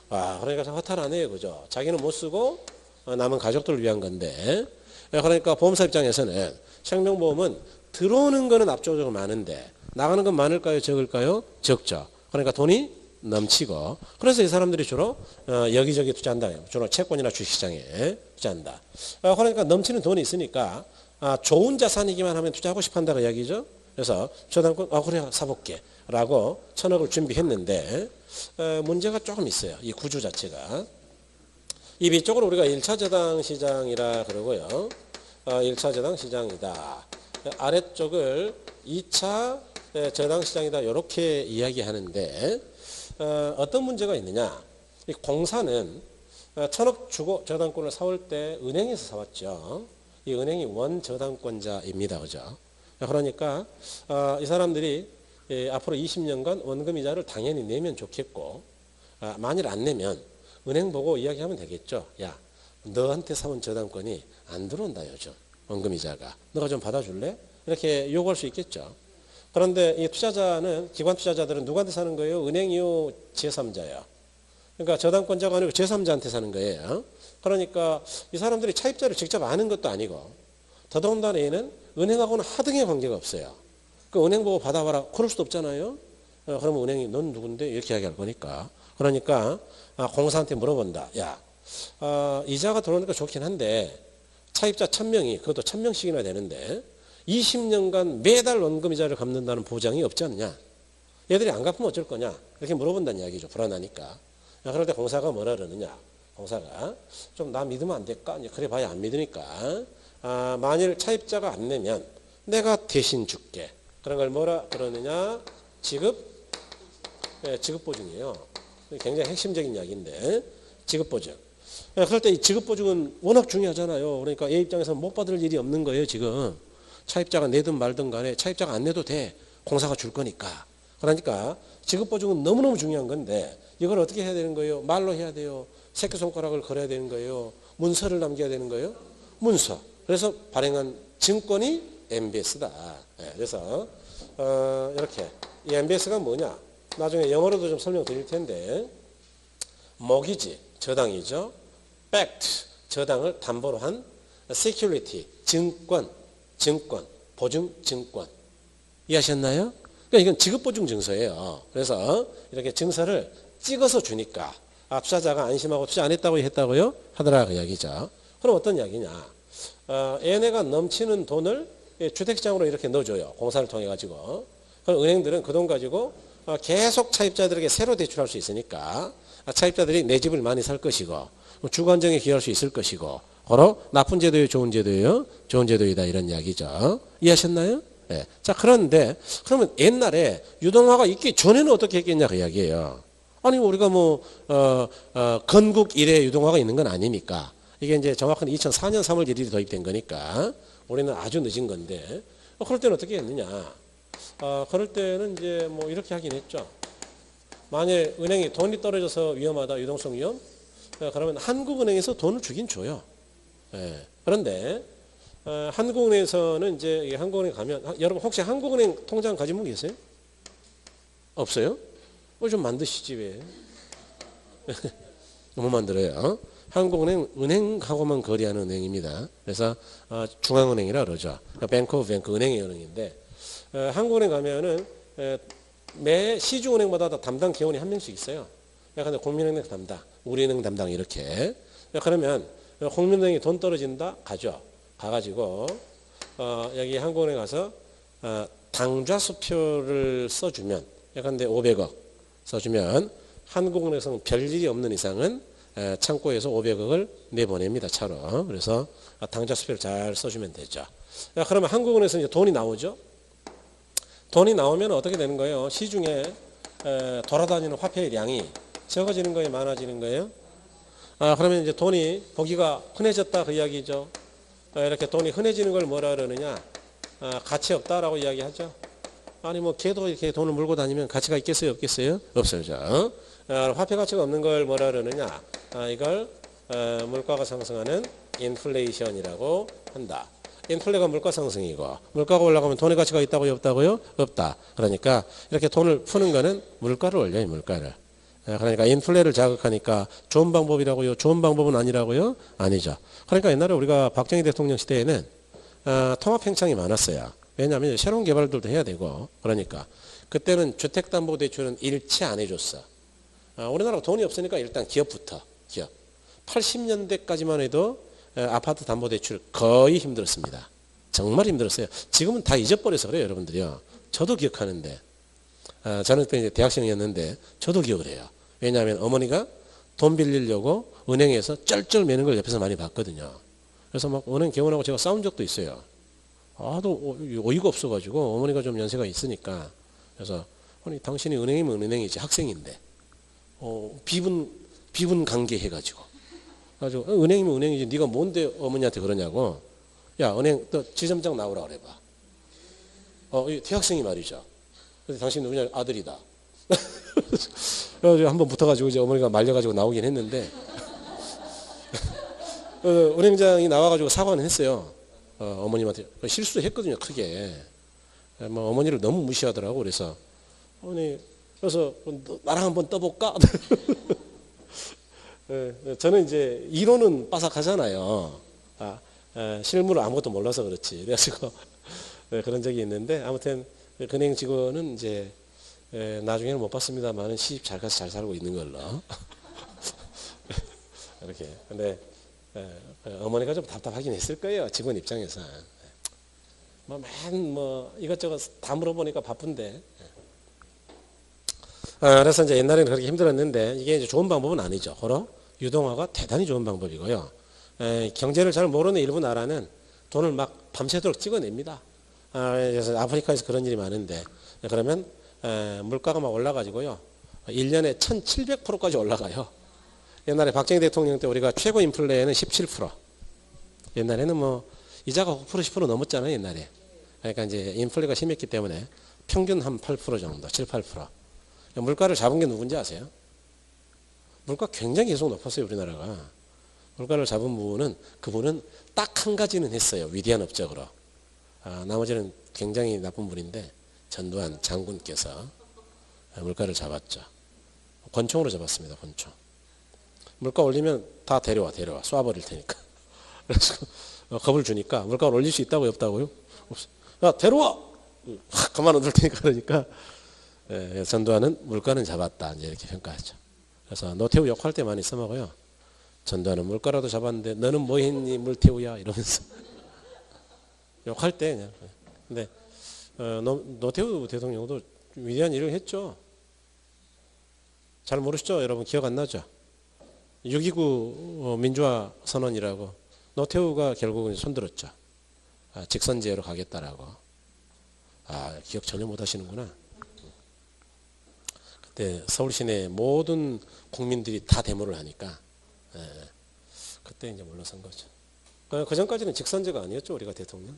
그러니까 참 허탈하네요. 그죠? 자기는 못 쓰고 남은 가족들을 위한 건데. 그러니까 보험사 입장에서는 생명보험은 들어오는 거는 압도적으로 많은데 나가는 건 많을까요? 적을까요? 적죠. 그러니까 돈이 넘치고 그래서 이 사람들이 주로 여기저기 투자한다. 주로 채권이나 주식시장에 투자한다. 그러니까 넘치는 돈이 있으니까 좋은 자산이기만 하면 투자하고 싶어 한다고 이야기죠. 그래서 저당권 그래 사볼게 라고 1,000억을 준비했는데 문제가 조금 있어요. 이 구조 자체가. 이 위쪽으로 우리가 1차 저당 시장이라 그러고요. 1차 저당 시장이다. 아래쪽을 2차 저당 시장이다. 이렇게 이야기하는데 어떤 문제가 있느냐. 이 공사는 1,000억 주고 저당권을 사올 때 은행에서 사왔죠. 이 은행이 원저당권자입니다. 그죠? 그러니까 이 사람들이 앞으로 20년간 원금이자를 당연히 내면 좋겠고 만일 안 내면 은행 보고 이야기하면 되겠죠. 야, 너한테 사온 저당권이 안 들어온다 요즘 원금이자가. 너가 좀 받아줄래? 이렇게 요구할 수 있겠죠. 그런데 이 투자자는 기관 투자자들은 누구한테 사는 거예요? 은행이요, 제3자요. 그러니까 저당권자가 아니고 제3자한테 사는 거예요. 그러니까 이 사람들이 차입자를 직접 아는 것도 아니고 더더군다나 얘는 은행하고는 하등의 관계가 없어요. 그 은행 보고 받아봐라 그럴 수도 없잖아요. 그러면 은행이 넌 누군데 이렇게 이야기할 거니까. 그러니까 공사한테 물어본다. 야, 이자가 들어오니까 좋긴 한데 차입자 1,000명이 그것도 1,000명씩이나 되는데 20년간 매달 원금이자를 갚는다는 보장이 없지 않느냐. 얘들이 안 갚으면 어쩔 거냐. 이렇게 물어본다는 이야기죠. 불안하니까. 그럴 때 공사가 뭐라 그러느냐. 공사가 좀 나 믿으면 안 될까? 그래 봐야 안 믿으니까 만일 차입자가 안 내면 내가 대신 줄게. 그런 걸 뭐라 그러느냐. 지급보증이에요. 굉장히 핵심적인 이야기인데 지급보증. 그럴 때 이 지급보증은 워낙 중요하잖아요. 그러니까 A 입장에서는 못 받을 일이 없는 거예요. 지금 차입자가 내든 말든 간에 차입자가 안 내도 돼. 공사가 줄 거니까. 그러니까 지급보증은 너무너무 중요한 건데 이걸 어떻게 해야 되는 거예요? 말로 해야 돼요. 새끼손가락을 걸어야 되는 거예요. 문서를 남겨야 되는 거예요. 문서. 그래서 발행한 증권이 MBS다. 그래서 이렇게 이 MBS가 뭐냐? 나중에 영어로도 좀 설명드릴 텐데 모기지, 저당이죠. backed, 저당을 담보로 한 security, 증권, 보증 증권. 이해하셨나요? 그러니까 이건 지급보증 증서예요. 그래서 이렇게 증서를 찍어서 주니까 투자자가 안심하고 투자 안 했다고 했다고요? 하더라 그 이야기죠. 그럼 어떤 이야기냐? 얘네가 넘치는 돈을 주택시장으로 이렇게 넣어줘요. 공사를 통해 가지고. 그럼 은행들은 그 돈 가지고 계속 차입자들에게 새로 대출할 수 있으니까 차입자들이 내 집을 많이 살 것이고 주거안정에 기여할 수 있을 것이고 바로 나쁜 제도예요, 좋은 제도예요? 좋은 제도이다 이런 이야기죠. 이해하셨나요? 네. 자, 그런데 그러면 옛날에 유동화가 있기 전에는 어떻게 했겠냐 그 이야기예요. 아니 우리가 건국 이래 유동화가 있는 건 아니니까 이게 이제 정확한 2004년 3월 1일이 도입된 거니까 우리는 아주 늦은 건데 그럴 때는 어떻게 했느냐? 그럴 때는 이제 이렇게 하긴 했죠. 만일 은행이 돈이 떨어져서 위험하다, 유동성 위험, 그러면 한국은행에서 돈을 주긴 줘요. 예. 그런데 한국은행에서는 이제 한국은행 가면 여러분 혹시 한국은행 통장 가진 분 계세요? 없어요? 좀 만드시지 왜? 못 만들어요. 한국은행 은행하고만 거래하는 은행입니다. 그래서 중앙은행이라 그러죠. 뱅크 오브 뱅크 은행의 은행인데 한국은행 가면은 매 시중은행마다 담당 개원이 한 명씩 있어요. 근데 국민은행 담당, 우리은행 담당 이렇게. 그러면 국민은행이 돈 떨어진다 가죠. 가가지고 여기 한국은행 가서 당좌수표를 써주면 예컨대 500억 써주면 한국은행에서는 별일이 없는 이상은 창고에서 500억을 내보냅니다. 차로. 그래서 당좌수표를 잘 써주면 되죠. 그러면 한국은행에서 이제 돈이 나오죠. 돈이 나오면 어떻게 되는 거예요? 시중에 돌아다니는 화폐의 양이 적어지는 거예요? 많아지는 거예요? 그러면 이제 돈이 보기가 흔해졌다 그 이야기죠. 이렇게 돈이 흔해지는 걸 뭐라 그러느냐? 가치 없다라고 이야기하죠. 아니 뭐 걔도 이렇게 돈을 물고 다니면 가치가 있겠어요, 없겠어요? 없어요. 화폐 가치가 없는 걸 뭐라 그러느냐? 이걸 물가가 상승하는 인플레이션이라고 한다. 인플레가 물가 상승이고 물가가 올라가면 돈의 가치가 있다고요, 없다고요? 없다. 그러니까 이렇게 돈을 푸는 거는 물가를 올려요, 물가를. 그러니까 인플레를 자극하니까 좋은 방법이라고요? 좋은 방법은 아니라고요? 아니죠. 그러니까 옛날에 우리가 박정희 대통령 시대에는 통합 팽창이 많았어요. 왜냐하면 새로운 개발들도 해야 되고 그러니까 그때는 주택담보대출은 일치 안 해줬어. 우리나라가 돈이 없으니까 일단 기업부터 기업. 80년대까지만 해도 아파트 담보대출 거의 힘들었습니다. 정말 힘들었어요. 지금은 다 잊어버려서 그래요, 여러분들이요. 저도 기억하는데 저는 그때 이제 대학생이었는데 저도 기억을 해요. 왜냐하면 어머니가 돈 빌리려고 은행에서 쩔쩔 매는 걸 옆에서 많이 봤거든요. 그래서 막 은행 개원하고 제가 싸운 적도 있어요. 또 어이가 없어가지고 어머니가 좀 연세가 있으니까 그래서 아니 당신이 은행이면 은행이지 학생인데 비분 관계 해가지고 은행이면 은행이지 네가 뭔데 어머니한테 그러냐고. 야 은행 또 지점장 나오라 그래봐. 이 대학생이 말이죠. 근데 당신 누구냐? 아들이다. 그래서 한번 붙어가지고 이제 어머니가 말려가지고 나오긴 했는데 은행장이 나와가지고 사과는 했어요. 어머님한테 실수도 했거든요, 크게. 뭐 어머니를 너무 무시하더라고. 그래서 어머니 그래서 나랑 한번 떠볼까? 저는 이제 이론은 빠삭하잖아요. 실무를 아무것도 몰라서 그렇지. 그래가지고 그런 적이 있는데 아무튼 은행 직원은 이제 나중에는 못 봤습니다만은 시집 잘 가서 잘 살고 있는 걸로. 이렇게. 근데 어머니가 좀 답답하긴 했을 거예요, 직원 입장에서. 뭐 이것저것 다 물어보니까 바쁜데. 그래서 이제 옛날에는 그렇게 힘들었는데 이게 이제 좋은 방법은 아니죠. 호로 유동화가 대단히 좋은 방법이고요. 경제를 잘 모르는 일부 나라는 돈을 막 밤새도록 찍어냅니다. 그래서 아프리카에서 그런 일이 많은데 그러면 물가가 막 올라가지고요. 1년에 1700%까지 올라가요. 옛날에 박정희 대통령 때 우리가 최고 인플레는 17%. 옛날에는 뭐 이자가 9% 10% 넘었잖아요, 옛날에. 그러니까 이제 인플레가 심했기 때문에 평균 한 8% 정도, 7, 8%. 물가를 잡은 게 누군지 아세요? 물가 굉장히 계속 높았어요, 우리나라가. 물가를 잡은 부분은 그분은 딱 한 가지는 했어요, 위대한 업적으로. 나머지는 굉장히 나쁜 분인데 전두환 장군께서 물가를 잡았죠. 권총으로 잡았습니다, 권총. 물가 올리면 다 데려와 쏴버릴 테니까. 그래서 겁을 주니까 물가를 올릴 수 있다고요, 없다고요? 없어. 야 데려와. 그만 얻을 테니까 그러니까 전두환은 물가는 잡았다 이제 이렇게 평가하죠. 그래서 노태우 욕할 때 많이 써먹어요. 전두환은 물가라도 잡았는데 너는 뭐 했니 물태우야 이러면서 욕할 때 그냥. 근데 노태우 대통령도 위대한 일을 했죠. 잘 모르시죠? 여러분 기억 안 나죠? 6.29 민주화 선언이라고 노태우가 결국은 손들었죠. 직선제로 가겠다라고. 기억 전혀 못 하시는구나. 그때 서울 시내 모든 국민들이 다 데모를 하니까 그때 이제 물러선 거죠. 그 전까지는 직선제가 아니었죠, 우리가 대통령.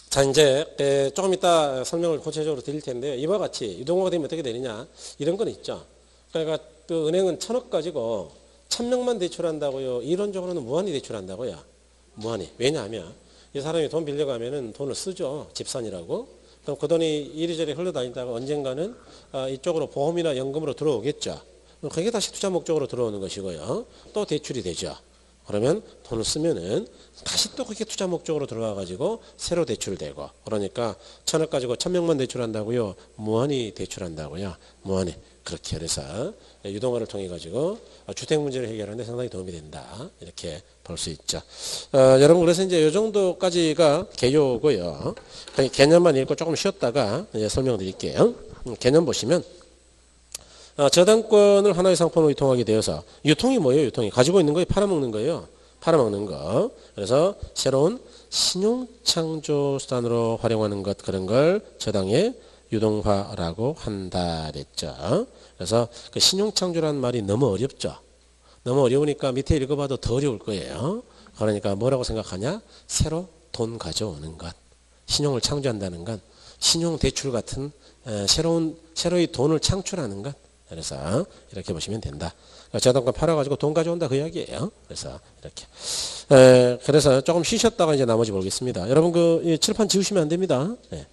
자, 이제 조금 이따 설명을 구체적으로 드릴 텐데요. 이와 같이 유동화가 되면 어떻게 되느냐 이런 건 있죠. 그러니까 또 은행은 1,000억 가지고 1,000명만 대출한다고요. 이론적으로는 무한히 대출한다고요. 무한히. 왜냐하면 이 사람이 돈 빌려가면은 돈을 쓰죠. 집산이라고. 그럼 그 돈이 이리저리 흘러다니다가 언젠가는 이쪽으로 보험이나 연금으로 들어오겠죠. 그게 다시 투자 목적으로 들어오는 것이고요. 또 대출이 되죠. 그러면 돈을 쓰면은 다시 또 그게 투자 목적으로 들어와 가지고 새로 대출되고. 그러니까 1,000억 가지고 1,000명만 대출한다고요. 무한히 대출한다고요. 무한히. 그렇게 해서 유동화를 통해 가지고 주택 문제를 해결하는 데 상당히 도움이 된다. 이렇게 볼 수 있죠. 여러분 그래서 이제 이 정도까지가 개요고요. 개념만 읽고 조금 쉬었다가 이제 설명드릴게요. 개념 보시면 저당권을 하나의 상품으로 유통하게 되어서 유통이 뭐예요? 유통이 가지고 있는 거에 팔아먹는 거예요. 팔아먹는 거. 그래서 새로운 신용창조 수단으로 활용하는 것 그런 걸 저당의 유동화라고 한다 그랬죠. 그래서 그 신용창조라는 말이 너무 어렵죠. 너무 어려우니까 밑에 읽어봐도 더 어려울 거예요. 그러니까 뭐라고 생각하냐? 새로 돈 가져오는 것. 신용을 창조한다는 것. 신용대출 같은 새로이 돈을 창출하는 것. 그래서 이렇게 보시면 된다. 자동차 팔아가지고 돈 가져온다 그 이야기예요. 그래서 이렇게. 그래서 조금 쉬셨다가 이제 나머지 보겠습니다. 여러분 그 칠판 지우시면 안 됩니다. 네.